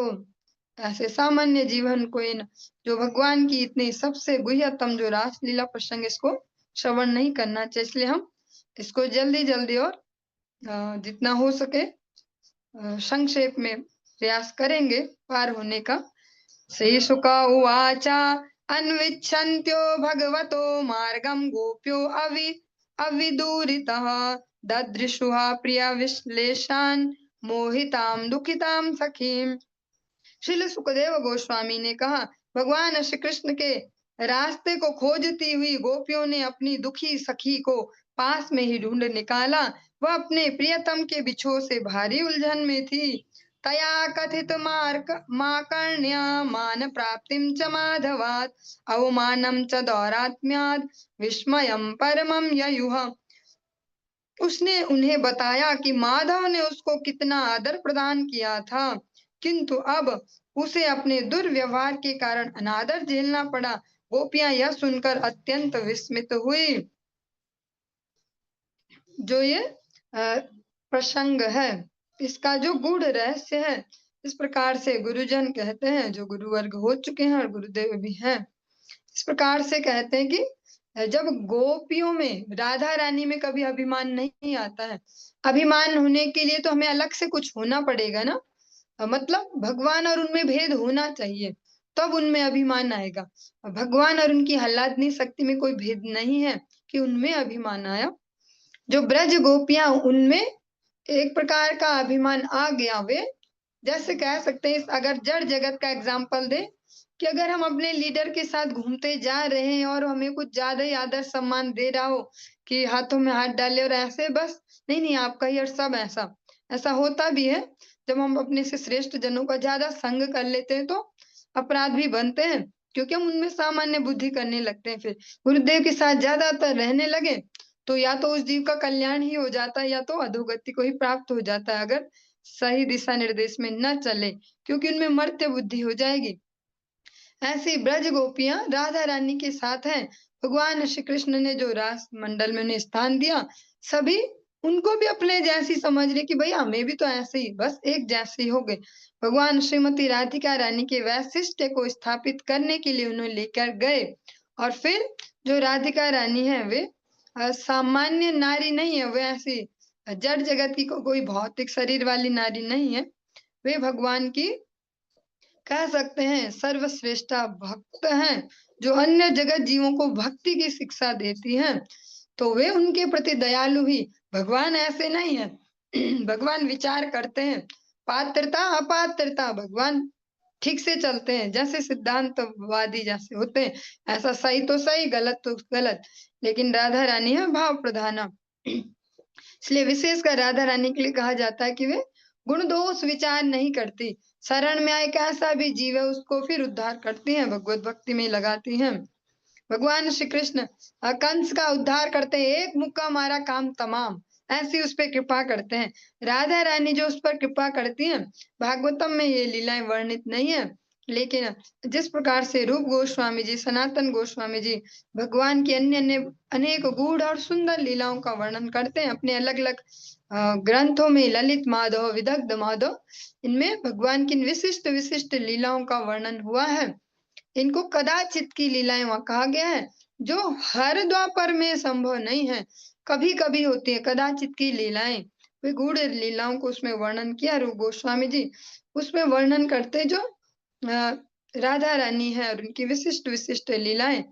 ऐसे सामान्य जीवन को इन जो भगवान की इतनी सबसे गुह्यतम जो रासलीला प्रसंग, इसको श्रवण नहीं करना चाहिए। इसलिए हम इसको जल्दी जल्दी और जितना हो सके संक्षेप में प्रयास करेंगे पार होने का। श्री शुक उवाच अन्विच्छन्त्यो भगवतो मार्गं गोप्यो अविदूरितः ददृशुः प्रिय विश्लेषान् मोहितां दुखितां सखीं। श्रील सुखदेव गोस्वामी ने कहा, भगवान श्री कृष्ण के रास्ते को खोजती हुई गोपियों ने अपनी दुखी सखी को पास में ही ढूंढ निकाला। वह अपने प्रियतम के बिछोह से भारी उलझन में थी। तया कथित माकर्ण्य मान प्राप्तिम च माधवात् अवमानम च दौरात्म्यात् विस्मयम परमम ययुः। उसने उन्हें बताया कि माधव ने उसको कितना आदर प्रदान किया था, किंतु अब उसे अपने दुर्व्यवहार के कारण अनादर झेलना पड़ा। गोपियां यह सुनकर अत्यंत विस्मित हुई। जो ये प्रसंग है, इसका जो गूढ़ रहस्य है, इस प्रकार से गुरुजन कहते हैं, जो गुरु वर्ग हो चुके हैं और गुरुदेव भी हैं, इस प्रकार से कहते हैं कि जब गोपियों में, राधा रानी में कभी अभिमान नहीं आता है। अभिमान होने के लिए तो हमें अलग से कुछ होना पड़ेगा ना, मतलब भगवान और उनमें भेद होना चाहिए, तब उनमें अभिमान आएगा। भगवान और उनकी आह्लादनी शक्ति में कोई भेद नहीं है कि उनमें अभिमान आया। जो ब्रज गोपियां, उनमें एक प्रकार का अभिमान आ गया। वे जैसे कह सकते हैं, अगर जड़ जगत का एग्जाम्पल दे कि अगर हम अपने लीडर के साथ घूमते जा रहे हैं और हमें कुछ ज्यादा ही आदर सम्मान दे रहा हो कि हाथों में हाथ डाले और ऐसे बस नहीं नहीं आपका ही और सब, ऐसा ऐसा होता भी है। जब हम अपने से श्रेष्ठ जनों का ज्यादा संग कर लेते हैं तो अपराध भी बनते हैं, क्योंकि हम उनमें सामान्य बुद्धि करने लगते हैं। फिर गुरुदेव के साथ ज्यादातर रहने लगे तो या तो उस जीव का कल्याण ही हो जाता है या तो अधोगति को ही प्राप्त हो जाता है, अगर सही दिशा निर्देश में न चले, क्योंकि उनमें मर्त्य बुद्धि हो जाएगी। ऐसी ब्रज गोपियां राधा रानी के साथ हैं। भगवान श्री कृष्ण ने जो रास मंडल में उन्हें स्थान दिया, सभी उनको भी अपने जैसी समझ रहे कि भाई हमें भी तो ऐसे ही, बस एक जैसे ही हो गए। भगवान श्रीमती राधिका रानी के वैशिष्ट्य को स्थापित करने के लिए उन्हें लेकर गए और फिर जो राधिका रानी है वे सामान्य नारी नहीं है, वे ऐसी जड़ जगत की कोई भौतिक शरीर वाली नारी नहीं है। वे भगवान की कह सकते हैं सर्वश्रेष्ठा भक्त हैं, जो अन्य जगत जीवों को भक्ति की शिक्षा देती हैं। तो वे उनके प्रति दयालु ही, भगवान ऐसे नहीं है। भगवान विचार करते हैं, पात्रता अपात्रता भगवान ठीक से चलते हैं, जैसे सिद्धांतवादी जैसे होते हैं, ऐसा सही तो सही, गलत तो गलत। लेकिन राधा रानी है भाव प्रधाना। इसलिए विशेषकर राधा रानी के लिए कहा जाता है कि वे गुण दोष विचार नहीं करती, शरण में आए कैसा भी जीव है उसको फिर उद्धार करती हैं, भगवत भक्ति में लगाती हैं। भगवान श्री कृष्ण कंस का उद्धार करते हैं, एक मुक्का मारा काम तमाम, ऐसी उस पर कृपा करते हैं। राधा रानी जो उस पर कृपा करती हैं, भागवतम में ये लीलाएं वर्णित नहीं है, लेकिन जिस प्रकार से रूप गोस्वामी जी, सनातन गोस्वामी जी भगवान की अन्य अन्य अनेक गूढ़ और सुंदर लीलाओं का वर्णन करते हैं अपने अलग अलग ग्रंथों में, ललित माधव, विदग्ध माधव, इनमें भगवान की विशिष्ट विशिष्ट लीलाओं का वर्णन हुआ है। इनको कदाचित की लीलाएं वहां कहा गया है, जो हर द्वापर में संभव नहीं है, कभी कभी होती है कदाचित की लीलाएं। वे गूढ़ लीलाओं को उसमें वर्णन किया रूप गोस्वामी जी, उसमें वर्णन करते जो राधा रानी है और उनकी विशिष्ट विशिष्ट लीलाएं।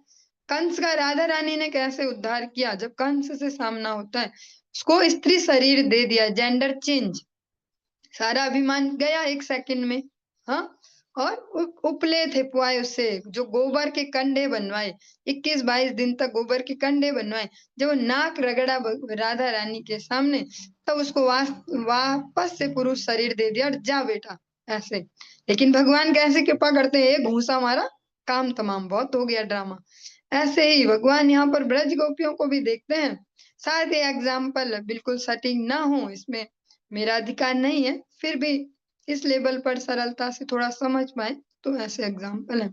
कंस का राधा रानी ने कैसे उद्धार किया, जब कंस से सामना होता है, उसको स्त्री शरीर दे दिया, जेंडर चेंज, सारा अभिमान गया एक सेकंड में। हाँ, और उपले थे पुआए उससे, जो गोबर के कंडे बनवाए, 21-22 दिन तक गोबर के कंडे बनवाए, जब वो नाक रगड़ा राधा रानी के सामने, तब उसको वापस से पुरुष शरीर दे दिया और जा बेटा, ऐसे। लेकिन भगवान कैसे कृपा करते हैं, एक घूंसा मारा काम तमाम, बहुत हो गया ड्रामा। ऐसे ही भगवान यहाँ पर ब्रज गोपियों को भी देखते हैं। शायद ये एग्जाम्पल बिल्कुल सटीक ना हो, इसमें मेरा अधिकार नहीं है, फिर भी इस लेवल पर सरलता से थोड़ा समझ पाए तो ऐसे एग्जाम्पल है।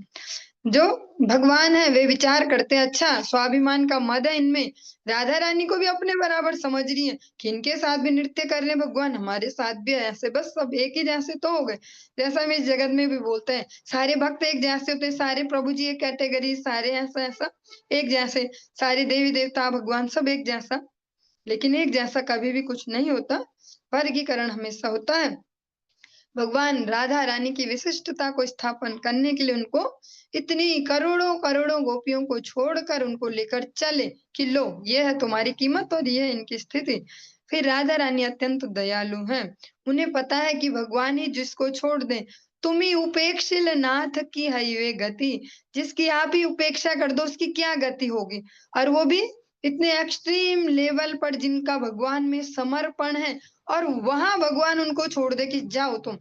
जो भगवान है वे विचार करते हैं, अच्छा स्वाभिमान का मद है इनमें, राधा रानी को भी अपने बराबर समझ रही है कि इनके साथ भी नृत्य कर रहे भगवान, हमारे साथ भी है ऐसे, बस सब एक ही जैसे तो हो गए। जैसा हम इस जगत में भी बोलते हैं, सारे भक्त एक जैसे होते हैं, सारे प्रभु जी एक कैटेगरी, सारे ऐसा ऐसा एक जैसे, सारे देवी देवता भगवान सब एक जैसा, लेकिन एक जैसा कभी भी कुछ नहीं होता, वर्गीकरण हमेशा होता है। भगवान राधा रानी की विशिष्टता को स्थापन करने के लिए उनको इतनी करोड़ों करोड़ों गोपियों को छोड़कर उनको लेकर चले कि लो ये है तुम्हारी कीमत और ये है इनकी स्थिति। फिर राधा रानी अत्यंत दयालु हैं, उन्हें पता है कि भगवान ही जिसको छोड़ दें, तुम ही उपेक्षिल नाथ की है वे गति, जिसकी आप ही उपेक्षा कर दो उसकी क्या गति होगी, और वो भी इतने एक्सट्रीम लेवल पर जिनका भगवान में समर्पण है, और वहां भगवान उनको छोड़ दे कि जाओ तुम,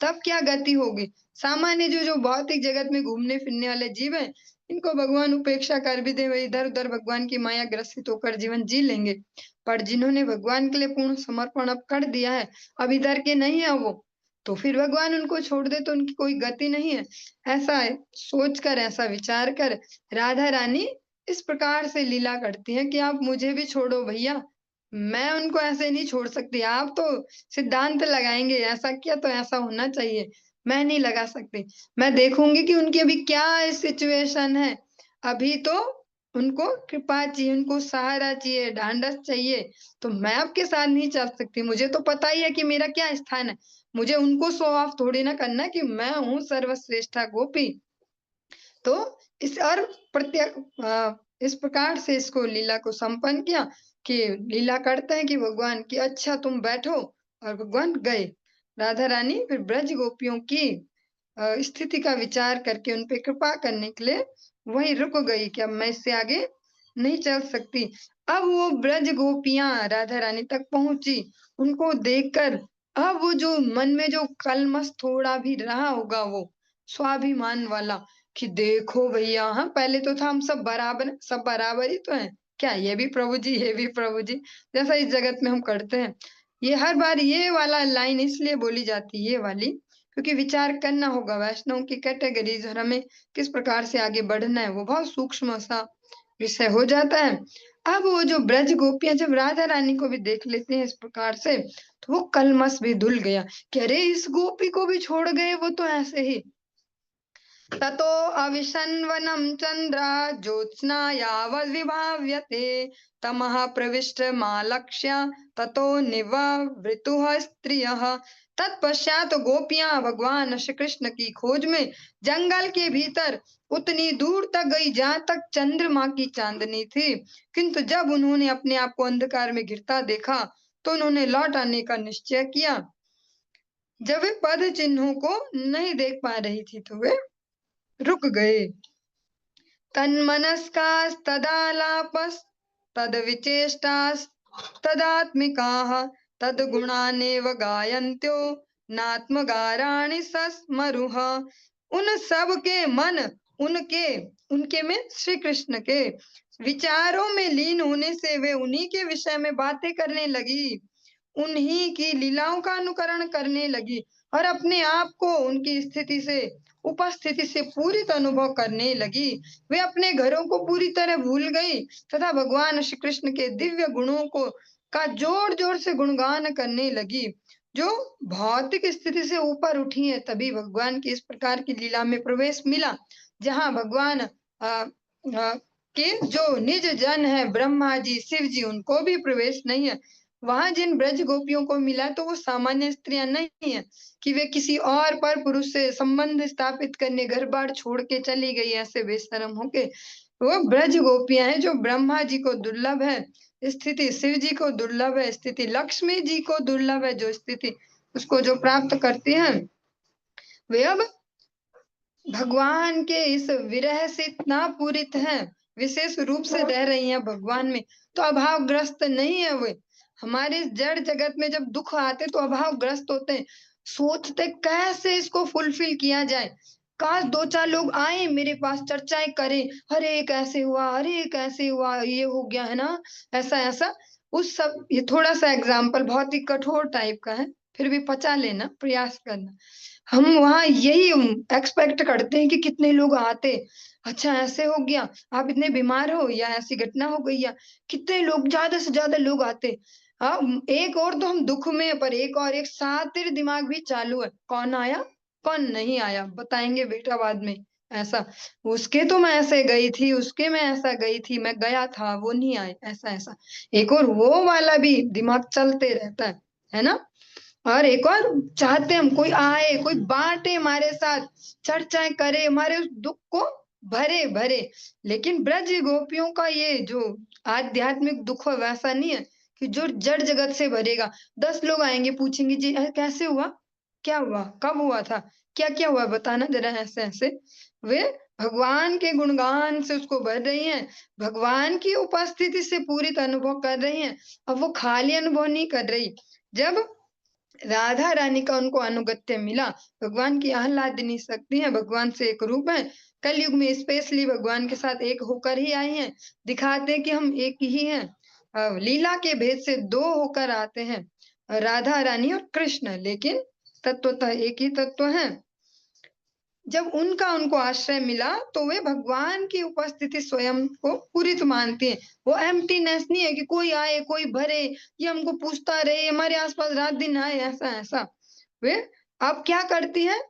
तब क्या गति होगी। सामान्य जो जो भौतिक जगत में घूमने फिरने वाले जीव हैं, इनको भगवान उपेक्षा कर भी दे, वे इधर उधर भगवान की माया ग्रसित होकर जीवन जी लेंगे। पर जिन्होंने भगवान के लिए पूर्ण समर्पण अब कर दिया है, अब इधर के नहीं है वो, तो फिर भगवान उनको छोड़ दे तो उनकी कोई गति नहीं है। ऐसा सोचकर, ऐसा विचार कर राधा रानी इस प्रकार से लीला करती है कि आप मुझे भी छोड़ो भैया, मैं उनको ऐसे नहीं छोड़ सकती। आप तो सिद्धांत लगाएंगे, ऐसा किया तो ऐसा होना चाहिए, मैं नहीं लगा सकती। मैं देखूंगी कि उनकी अभी क्या सिचुएशन है, अभी तो उनको कृपा चाहिए, उनको सहारा चाहिए, ढांढस चाहिए, तो मैं आपके साथ नहीं चल सकती। मुझे तो पता ही है कि मेरा क्या स्थान है, मुझे उनको शो ऑफ थोड़ी ना करना कि मैं हूँ सर्वश्रेष्ठा गोपी। तो इस और इस प्रकार से इसको लीला को संपन्न किया कि लीला करते हैं कि भगवान की अच्छा तुम बैठो, और भगवान गए। राधा रानी फिर ब्रज गोपियों की स्थिति का विचार करके उन पे कृपा करने के लिए वहीं रुक गई कि अब मैं इससे आगे नहीं चल सकती। अब वो ब्रज गोपियां राधा रानी तक पहुंची, उनको देखकर अब वो जो मन में जो कलमश थोड़ा भी रहा होगा, वो स्वाभिमान वाला कि देखो भैया, हाँ पहले तो था हम सब बराबर ही तो हैं क्या, ये भी प्रभु जी ये भी प्रभु जी, जैसा इस जगत में हम करते हैं। ये हर बार ये वाला लाइन इसलिए बोली जाती है, ये वाली, क्योंकि विचार करना होगा वैष्णव की कैटेगरीज और हमें किस प्रकार से आगे बढ़ना है, वो बहुत सूक्ष्म सा विषय हो जाता है। अब वो जो ब्रज गोपियां जब राधा रानी को भी देख लेते हैं इस प्रकार से, तो वो कलमश भी धुल गया कि अरे इस गोपी को भी छोड़ गए वो तो ऐसे ही। ततो अविशन्वनं चन्द्र ज्योत्स्नायावद्विभाव्यते तमः प्रविष्टमालक्ष्य ततो निवृतुः स्त्रियः। तत्पश्चात गोपियां भगवान श्री कृष्ण की खोज में जंगल के भीतर उतनी दूर तक गई जहां तक चंद्रमा की चांदनी थी, किंतु जब उन्होंने अपने आप को अंधकार में गिरता देखा तो उन्होंने लौट आने का निश्चय किया। जब वे पद चिन्हों को नहीं देख पा रही थी तो वे रुक गए। तन्मनस्कास्तदालापस्तदविचेष्टास्तदात्मिकाः तद्गुणानेव गायन्त्यो नात्मगाराणि सस्मरुः। उन सब के मन उनके उनके में श्री कृष्ण के विचारों में लीन होने से वे उन्हीं के विषय में बातें करने लगी, उन्हीं की लीलाओं का अनुकरण करने लगी और अपने आप को उनकी स्थिति से उपस्थिति से पूरी अनुभव करने लगी। वे अपने घरों को पूरी तरह भूल गई तथा भगवान श्री कृष्ण के दिव्य गुणों को का जोर जोर से गुणगान करने लगी। जो भौतिक स्थिति से ऊपर उठी है तभी भगवान की इस प्रकार की लीला में प्रवेश मिला, जहाँ भगवान के जो निज जन है ब्रह्मा जी शिव जी उनको भी प्रवेश नहीं है। वहां जिन ब्रज गोपियों को मिला तो वो सामान्य स्त्रियां नहीं है कि वे किसी और पर पुरुष से संबंध स्थापित करने घर बार छोड़ के चली गई ऐसे बेशरम होके। वो ब्रज गोपियां हैं जो ब्रह्मा जी को दुर्लभ है स्थिति, शिव जी को दुर्लभ है स्थिति, लक्ष्मी जी को दुर्लभ है जो स्थिति उसको जो प्राप्त करती हैं, वे अब भगवान के इस विरह से इतना पूरित हैं, विशेष रूप से रह रही हैं भगवान में, तो अभावग्रस्त नहीं है वे। हमारे इस जड़ जगत में जब दुख आते तो अभावग्रस्त होते हैं, सोचते कैसे इसको फुलफिल किया जाए। काश दो चार लोग आए मेरे पास चर्चाएं करें, अरे कैसे हुआ, अरे कैसे हुआ, ये हो गया है ना, ऐसा ऐसा। उस सब ये थोड़ा सा एग्जाम्पल बहुत ही कठोर टाइप का है, फिर भी पचा लेना प्रयास करना। हम वहाँ यही एक्सपेक्ट करते हैं कि कितने लोग आते, अच्छा ऐसे हो गया, आप इतने बीमार हो या ऐसी घटना हो गई या कितने लोग ज्यादा से ज्यादा लोग आते। हाँ, एक और तो हम दुख में है, पर एक और एक शातिर दिमाग भी चालू है, कौन आया कौन नहीं आया बताएंगे बेटा बाद में। ऐसा उसके तो मैं ऐसे गई थी, उसके मैं ऐसा गई थी, मैं गया था वो नहीं आए, ऐसा ऐसा एक और वो वाला भी दिमाग चलते रहता है ना। और एक और चाहते हम कोई आए, कोई बांटे हमारे साथ, चर्चाएं करे, हमारे उस दुख को भरे भरे। लेकिन ब्रज गोपियों का ये जो आध्यात्मिक दुख है वैसा नहीं है कि जो जड़ जगत से भरेगा। 10 लोग आएंगे पूछेंगे जी कैसे हुआ, क्या हुआ, कब हुआ था, क्या क्या हुआ बताना जरा, ऐसे ऐसे वे भगवान के गुणगान से उसको भर रही हैं, भगवान की उपस्थिति से पूरी अनुभव कर रही हैं। अब वो खाली अनुभव नहीं कर रही। जब राधा रानी का उनको अनुगत्य मिला, भगवान की आह्लादिनी शक्ति है, भगवान से एक रूप है, कलयुग में स्पेशली भगवान के साथ एक होकर ही आई हैं, दिखाते हैं कि हम एक ही हैं। लीला के भेद से दो होकर आते हैं, राधा रानी और कृष्ण, लेकिन तत्वतः एक ही तत्व है। जब उनका उनको आश्रय मिला तो वे भगवान की उपस्थिति स्वयं को पूरित मानती हैं। वो एम्प्टीनेस नहीं है कि कोई आए कोई भरे, ये हमको पूछता रहे हमारे आसपास रात दिन आए, ऐसा ऐसा। वे अब क्या करती हैं,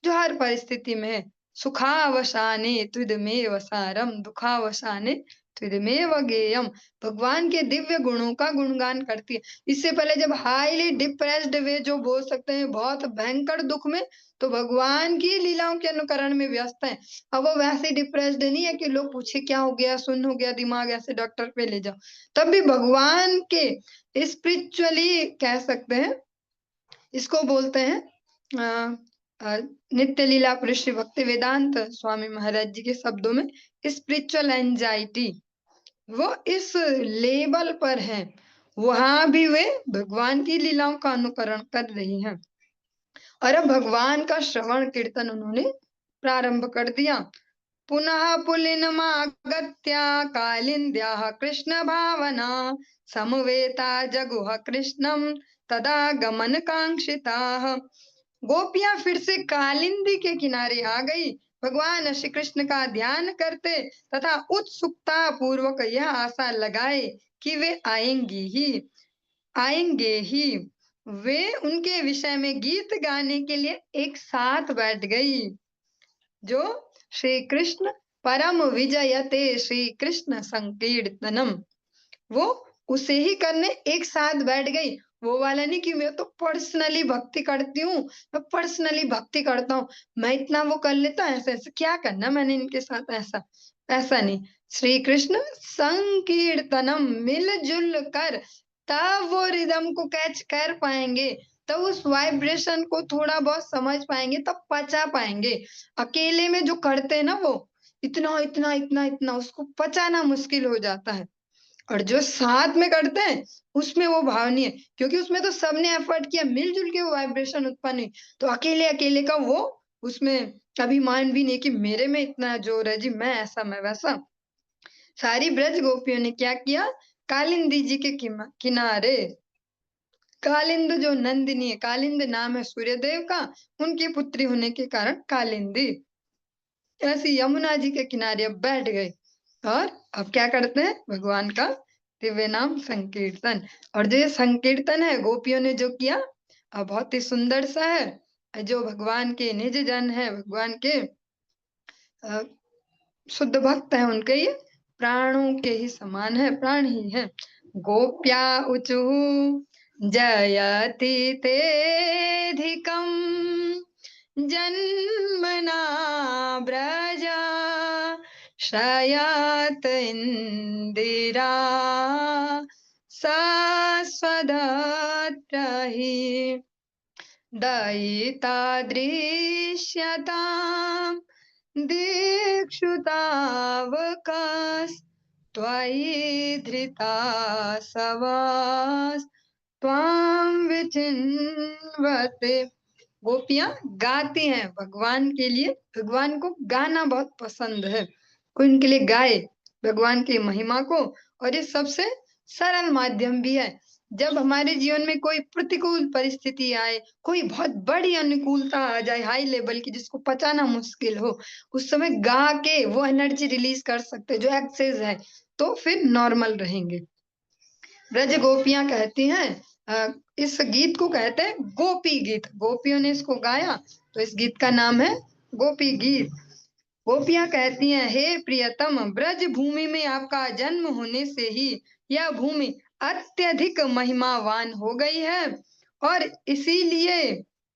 जो हर परिस्थिति में है, सुखावसाने त्विदमेव सारम दुखावसाने त्विदमेव गेयम, भगवान के दिव्य गुणों का गुणगान करती है। इससे पहले जब हाईली डिप्रेस्ड वे जो बोल सकते हैं बहुत भयंकर दुख में, तो भगवान की लीलाओं के अनुकरण में व्यस्त है। अब वो वैसे डिप्रेस्ड नहीं है कि लोग पूछे क्या हो गया, सुन्न हो गया दिमाग, ऐसे डॉक्टर पे ले जाओ, तब भी भगवान के स्पिरिचुअली कह सकते हैं, इसको बोलते हैं नित्य लीला पुरुष श्री भक्ति वेदांत स्वामी महाराज जी के शब्दों में स्पिरिचुअल एंजाइटी, वो इस लेवल पर है। वहां भी वे भगवान की लीलाओं का अनुकरण कर रही हैं और अब भगवान का श्रवण कीर्तन उन्होंने प्रारंभ कर दिया। पुनः पुलिनमागत्य कालिन्द्याः कृष्ण भावना समवेता जगुः कृष्णं तदा गमन कांक्षिताः। गोपियां फिर से कालिंदी के किनारे आ गई भगवान श्री कृष्ण का ध्यान करते तथा उत्सुकता पूर्वक यह आशा लगाए कि वे आएंगे ही। वे उनके विषय में गीत गाने के लिए एक साथ बैठ गई। जो श्री कृष्ण परम विजयते श्री कृष्ण संकीर्तनम, वो उसे ही करने एक साथ बैठ गई। वो वाला नहीं कि मैं तो पर्सनली भक्ति करती हूँ, मैं पर्सनली भक्ति करता हूँ, मैं इतना वो कर लेता हूँ, ऐसा ऐसा क्या करना मैंने इनके साथ, ऐसा ऐसा नहीं। श्री कृष्ण संकीर्तनम, मिलजुल कर तब वो रिदम को कैच कर पाएंगे, तब उस वाइब्रेशन को थोड़ा बहुत समझ पाएंगे, तब पचा पाएंगे। अकेले में जो करते हैं ना, वो इतना इतना इतना इतना उसको पचाना मुश्किल हो जाता है। और जो साथ में करते हैं उसमें वो भाव नहीं है, क्योंकि उसमें तो सबने एफर्ट किया, मिलजुल के वो वाइब्रेशन उत्पन्न हुई। तो अकेले अकेले का वो उसमें अभिमान भी नहीं कि मेरे में इतना जोर है जी, मैं ऐसा मैं वैसा। सारी ब्रज गोपियों ने क्या किया, कालिंदी जी के किनारे, कालिंद जो नंदिनी है, कालिंद नाम है सूर्यदेव का, उनकी पुत्री होने के कारण कालिंदी, ऐसी यमुना जी के किनारे अब बैठ गए। और अब क्या करते हैं, भगवान का दिव्य नाम संकीर्तन। और जो ये संकीर्तन है गोपियों ने जो किया, बहुत ही सुंदर सा है। जो भगवान के निज जन है, भगवान के शुद्ध भक्त है, उनके ये प्राणों के ही समान है, प्राण ही है। गोप्या ऊचु जयति तेधिकम जन्मना ब्रजा शयात इंदिरा सस्वदत्रहि दयिता दृश्यताम् दीक्षुतावकाश त्वयि धृता सवास त्वां विचिन्वते। गोपियां गाती हैं भगवान के लिए, भगवान को गाना बहुत पसंद है, कोई उनके लिए गाए भगवान की महिमा को। और ये सबसे सरल माध्यम भी है। जब हमारे जीवन में कोई प्रतिकूल परिस्थिति आए, कोई बहुत बड़ी अनुकूलता आ जाए हाई लेवल की, जिसको पचाना मुश्किल हो, उस समय गा के वो एनर्जी रिलीज कर सकते हैं जो एक्सेस है, तो फिर नॉर्मल रहेंगे। ब्रज गोपियां कहती हैं, इस गीत को कहते हैं गोपी गीत। गोपियों ने इसको गाया तो इस गीत का नाम है गोपी गीत। गोपियां कहती हैं, हे प्रियतम, ब्रज भूमि में आपका जन्म होने से ही यह भूमि अत्यधिक महिमावान हो गई है, और इसीलिए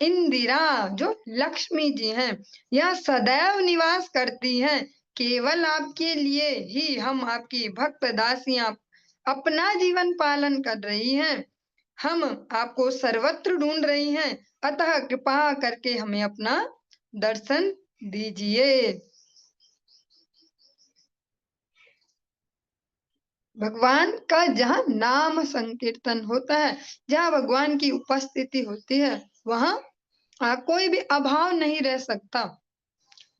इंदिरा जो लक्ष्मी जी हैं, यह सदैव निवास करती हैं। केवल आपके लिए ही हम आपकी भक्त दासियां अपना जीवन पालन कर रही हैं। हम आपको सर्वत्र ढूंढ रही हैं, अतः कृपा करके हमें अपना दर्शन दीजिए। भगवान का जहाँ नाम संकीर्तन होता है, जहाँ भगवान की उपस्थिति होती है, वहाँ कोई भी अभाव नहीं रह सकता।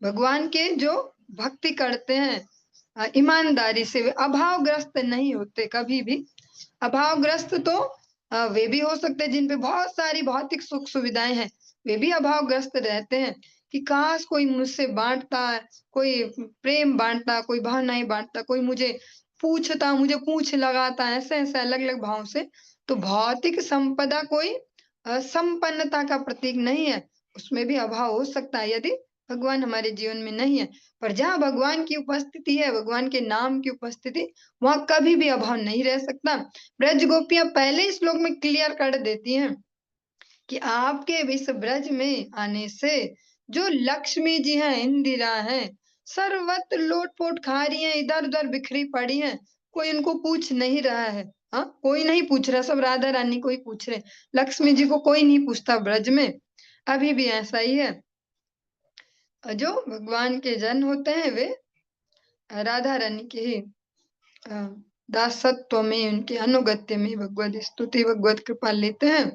भगवान के जो भक्ति करते हैं ईमानदारी से, वे अभावग्रस्त नहीं होते कभी भी। अभावग्रस्त तो वे भी हो सकते हैं जिन पे बहुत सारी भौतिक सुख सुविधाएं हैं, वे भी अभावग्रस्त रहते हैं कि काश कोई मुझसे बांटता, कोई प्रेम बांटता, कोई भावनाएं बांटता, कोई मुझे पूछता, मुझे पूछ लगाता, ऐसे ऐसे अलग अलग भाव से। तो भौतिक संपदा कोई संपन्नता का प्रतीक नहीं है, उसमें भी अभाव हो सकता है यदि भगवान हमारे जीवन में नहीं है। पर जहाँ भगवान की उपस्थिति है, भगवान के नाम की उपस्थिति, वहां कभी भी अभाव नहीं रह सकता। ब्रज गोपियां पहले इस श्लोक में क्लियर कर देती हैं कि आपके इस ब्रज में आने से जो लक्ष्मी जी हैं, इंदिरा हैं, सर्वत्र लोटपोट खा रही हैं, इधर उधर बिखरी पड़ी हैं, कोई उनको पूछ नहीं रहा है। हाँ, कोई नहीं पूछ रहा, सब राधा रानी को ही पूछ रहे, लक्ष्मी जी को कोई नहीं पूछता ब्रज में। अभी भी ऐसा ही है। जो भगवान के जन होते हैं वे राधा रानी के ही दासत्व में, उनके अनुगत्य में भगवत स्तुति भगवत कृपा लेते हैं।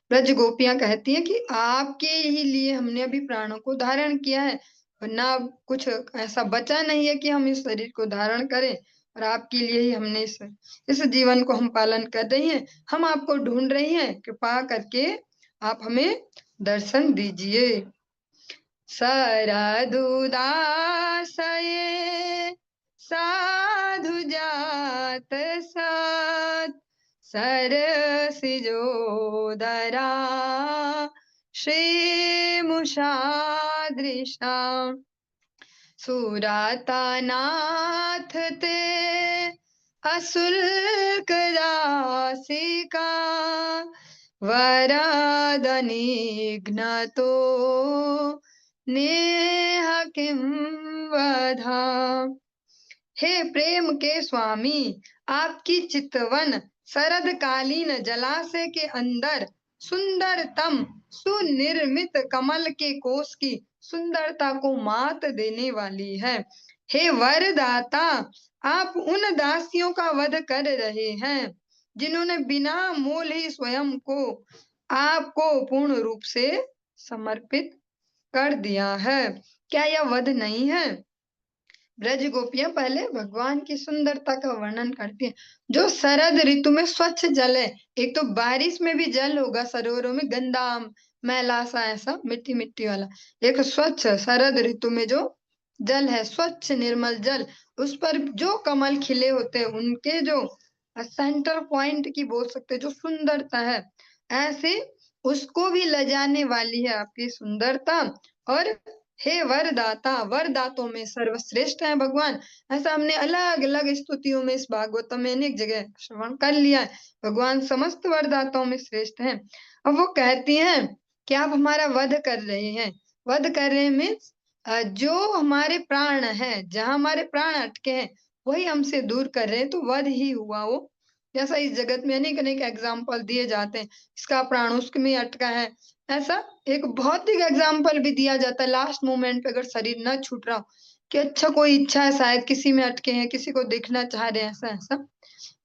ब्रज गोपियां कहती हैं कि आपके ही लिए हमने अभी प्राणों को धारण किया है, वरना कुछ ऐसा बचा नहीं है कि हम इस शरीर को धारण करें, और आपके लिए ही हमने इस जीवन को हम पालन कर रही हैं। हम आपको ढूंढ रही हैं, कृपा करके आप हमें दर्शन दीजिए। सरदुदासये साधु जात सत सरसिजोदरा श्रीमुषादृशा सुरातानाथ ते अशुल्क दासिका वरदनिघ्नतो नेह किं वधा। हे प्रेम के स्वामी, आपकी चितवन शरदकालीन जलाशय के अंदर सुंदरतम सुनिर्मित कमल के कोष की सुंदरता को मात देने वाली है। हे वरदाता, आप उन दासियों का वध कर रहे हैं जिन्होंने बिना मोल ही स्वयं को आपको पूर्ण रूप से समर्पित कर दिया है। क्या यह वध नहीं है? ब्रज गोपियां पहले भगवान की सुंदरता का वर्णन करती हैं। जो शरद ऋतु में स्वच्छ जल है, एक तो बारिश में भी जल होगा सरोवरों में गंदा मैला सा ऐसा मिट्टी मिट्टी वाला, एक स्वच्छ शरद ऋतु में जो जल है, स्वच्छ निर्मल जल, उस पर जो कमल खिले होते हैं, उनके जो सेंटर पॉइंट की बोल सकते हैं जो सुंदरता है, ऐसे उसको भी लजाने वाली है आपकी सुंदरता। और हे वरदाता, वरदातों में सर्वश्रेष्ठ है भगवान। ऐसा हमने अलग अलग स्तुतियों में इस भागवतम में अनेक जगह श्रवण कर लिया है। भगवान समस्त वरदाताओं में श्रेष्ठ हैं। अब वो कहती हैं कि आप हमारा वध कर रहे हैं। वध कर रहे मीन्स जो हमारे प्राण है, जहां हमारे प्राण अटके हैं वही हमसे दूर कर रहे हैं, तो वध ही हुआ वो। जैसा इस जगत में अनेक अनेक एग्जाम्पल दिए जाते हैं, इसका प्राण उसमें अटका है, ऐसा एक भौतिक एग्जाम्पल भी दिया जाता है लास्ट मोमेंट पे अगर शरीर न छूट रहा हो कि अच्छा कोई इच्छा है शायद किसी में अटके हैं, किसी को देखना चाह रहे हैं, ऐसा ऐसा।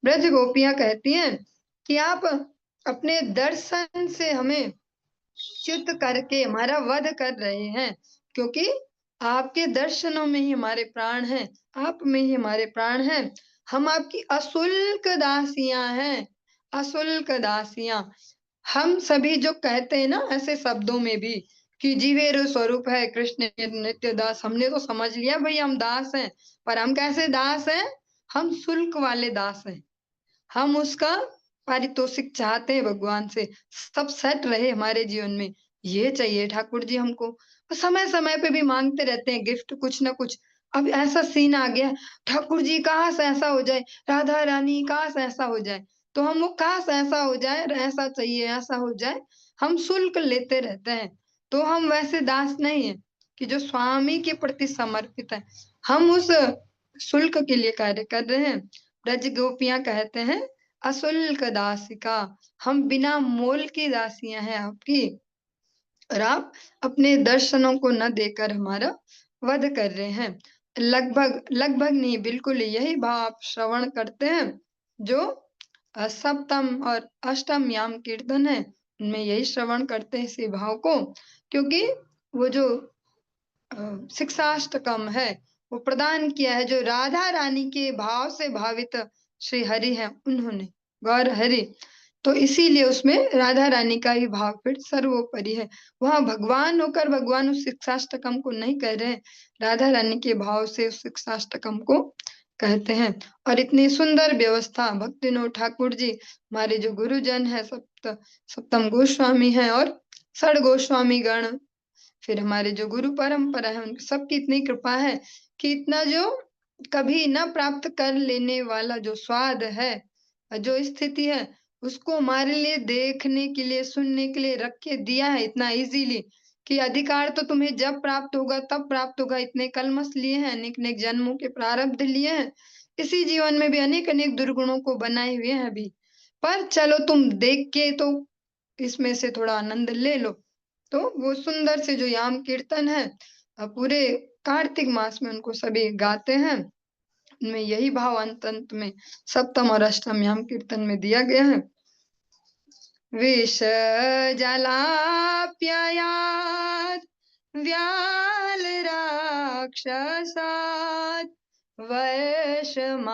ब्रज गोपियां कहती हैं कि आप अपने दर्शन से हमें च्युत करके हमारा वध कर रहे हैं, क्योंकि आपके दर्शनों में ही हमारे प्राण हैं, आप में ही हमारे प्राण हैं। हम आपकी अशुल्क दासियां हैं, अशुल्क दासियां। हम सभी जो कहते हैं ना ऐसे शब्दों में भी कि जीवेरु स्वरूप है कृष्ण नित्य दास, हमने तो समझ लिया भाई हम दास हैं, पर हम कैसे दास हैं? हम शुल्क वाले दास हैं। हम उसका पारितोषिक चाहते हैं भगवान से, सब सेट रहे हमारे जीवन में, ये चाहिए ठाकुर जी हमको। और समय समय पे भी मांगते रहते हैं गिफ्ट कुछ ना कुछ। अब ऐसा सीन आ गया, ठाकुर जी काश ऐसा हो जाए, राधा रानी काश ऐसा हो जाए, तो हम वो काश ऐसा हो जाए, ऐसा चाहिए, ऐसा हो जाए, हम शुल्क लेते रहते हैं। तो हम वैसे दास नहीं है कि जो स्वामी के प्रति समर्पित है, हम उस शुल्क के लिए कार्य कर रहे हैं। ब्रज गोपियां कहते हैं अशुल्क दासिका, हम बिना मोल की दासियां हैं आपकी, और आप अपने दर्शनों को न देकर हमारा वध कर रहे हैं। लगभग लगभग नहीं, बिल्कुल यही भाव आप श्रवण करते हैं जो सप्तम और अष्टम याम कीर्तन है, उनमें यही श्रवण करते हैं इसी भाव को, क्योंकि वो जो शिक्षाष्टकम है वो प्रदान किया है जो राधा रानी के भाव से भावित श्री हरि हैं उन्होंने, गौर हरि। तो इसीलिए उसमें राधा रानी का ही भाव फिर सर्वोपरि है। वहां भगवान होकर भगवान उस शिक्षाष्टकम को नहीं कह रहे हैं, राधा रानी के भाव से उस शिक्षाष्टकम को कहते हैं। और इतनी सुंदर व्यवस्था भक्तिनोद ठाकुर जी हमारे जो गुरुजन है, सप्तम गोस्वामी हैं और षड गोस्वामी गण, फिर हमारे जो गुरु परंपरा है उनकी सबकी इतनी कृपा है कि इतना जो कभी न प्राप्त कर लेने वाला जो स्वाद है, जो स्थिति है, उसको हमारे लिए देखने के लिए सुनने के लिए रख के दिया है इतना इजीली कि अधिकार तो तुम्हें जब प्राप्त होगा तब प्राप्त होगा। इतने कलमश लिए हैं, अनेक अनेक जन्मों के प्रारब्ध लिए हैं, इसी जीवन में भी अनेक अनेक दुर्गुणों को बनाए हुए हैं अभी, पर चलो तुम देख के तो इसमें से थोड़ा आनंद ले लो। तो वो सुंदर से जो याम कीर्तन है पूरे कार्तिक मास में उनको सभी गाते हैं, उनमें यही भाव अंत अंत में सप्तम और अष्टम याम कीर्तन में दिया गया है। विष जलाप्ययात् व्याल राक्षसात् वैशमारुतात्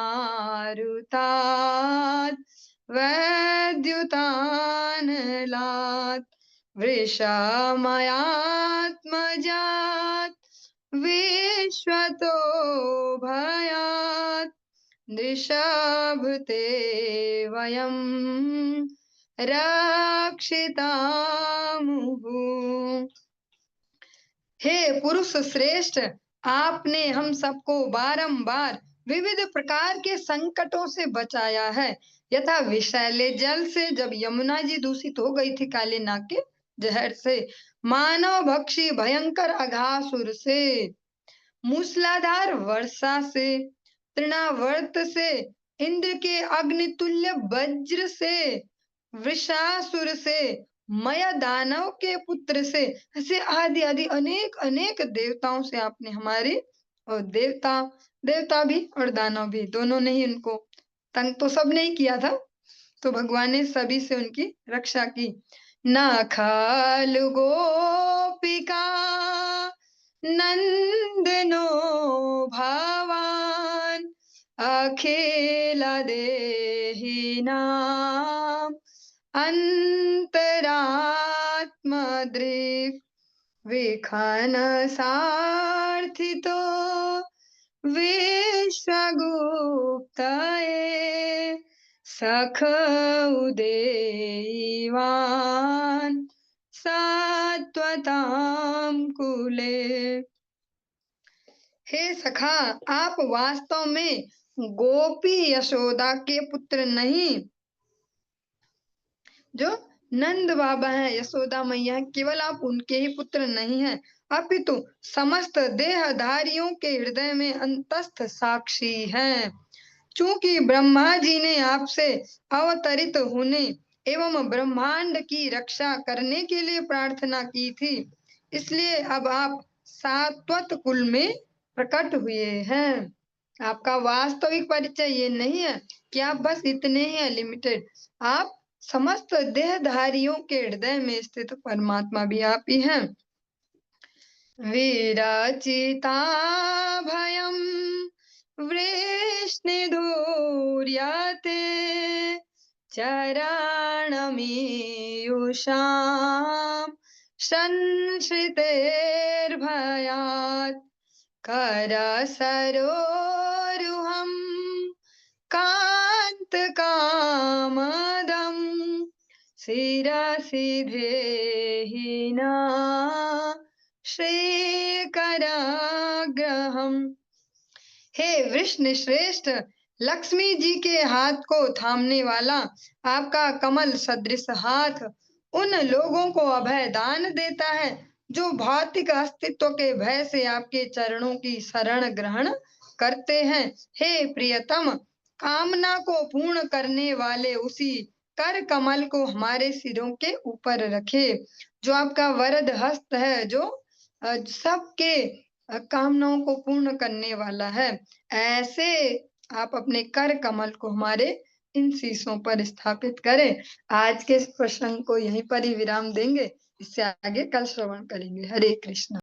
वैद्युतानलात् वृषमयात्मजा विश्वतो भयात् दृशभृते वयं रक्षितामुः। हे पुरुष श्रेष्ठ, आपने हम सबको बारंबार विविध प्रकार के संकटों से बचाया है। यथा विषैले जल से, जब यमुना जी दूषित हो गई थी काले नाग के जहर से, मानव भक्षी भयंकर अघासुर से, मूसलाधार वर्षा से, तृणावर्त से, इंद्र के अग्नितुल्य वज्र से, वृषासुर से, मय दानव के पुत्र से, ऐसे आदि आदि अनेक अनेक देवताओं से आपने हमारे, और देवता भी और दानव भी, दोनों ने ही उनको तंग तो सब नहीं किया था, तो भगवान ने सभी से उनकी रक्षा की। न खलु गोपिका नंदनो भवान अखिल देहिनां अंतरात्मदृक् विखन सार्थितो विश्वगुप्तये सख उदेवान सत्वतां कुले। हे सखा, आप वास्तव में गोपी यशोदा के पुत्र नहीं, जो नंद बाबा हैं, यशोदा मैया हैं, केवल आप उनके ही पुत्र नहीं हैं, अपितु समस्त देहधारियों के हृदय में अंतस्थ साक्षी हैं। चूंकि ब्रह्मा जी ने आपसे अवतरित होने एवं ब्रह्मांड की रक्षा करने के लिए प्रार्थना की थी, इसलिए अब आप सात्वत कुल में प्रकट हुए हैं। आपका वास्तविक परिचय ये नहीं है कि आप बस इतने ही हैं लिमिटेड, आप समस्त देहधारियों के हृदय में स्थित परमात्मा भी आप ही हैं। विरचिता भयं वृष्णिधूर्यते चरणमीयुषां संश्रितेर्भयात् करसरोरुहं कान्तकामदं शिरसि धेहिना श्रीकराग्रहम्। हे वृष्ण श्रेष्ठ, लक्ष्मी जी के हाथ को थामने वाला आपका कमल सदृश हाथ उन लोगों को अभय दान देता है जो भौतिक अस्तित्व के भय से आपके चरणों की शरण ग्रहण करते हैं। हे प्रियतम, कामना को पूर्ण करने वाले उसी कर कमल को हमारे सिरों के ऊपर रखे, जो आपका वरद हस्त है, जो सबके कामनाओं को पूर्ण करने वाला है। ऐसे आप अपने कर कमल को हमारे इन शीशों पर स्थापित करें। आज के इस प्रसंग को यहीं पर ही विराम देंगे, इससे आगे कल श्रवण करेंगे। हरे कृष्ण।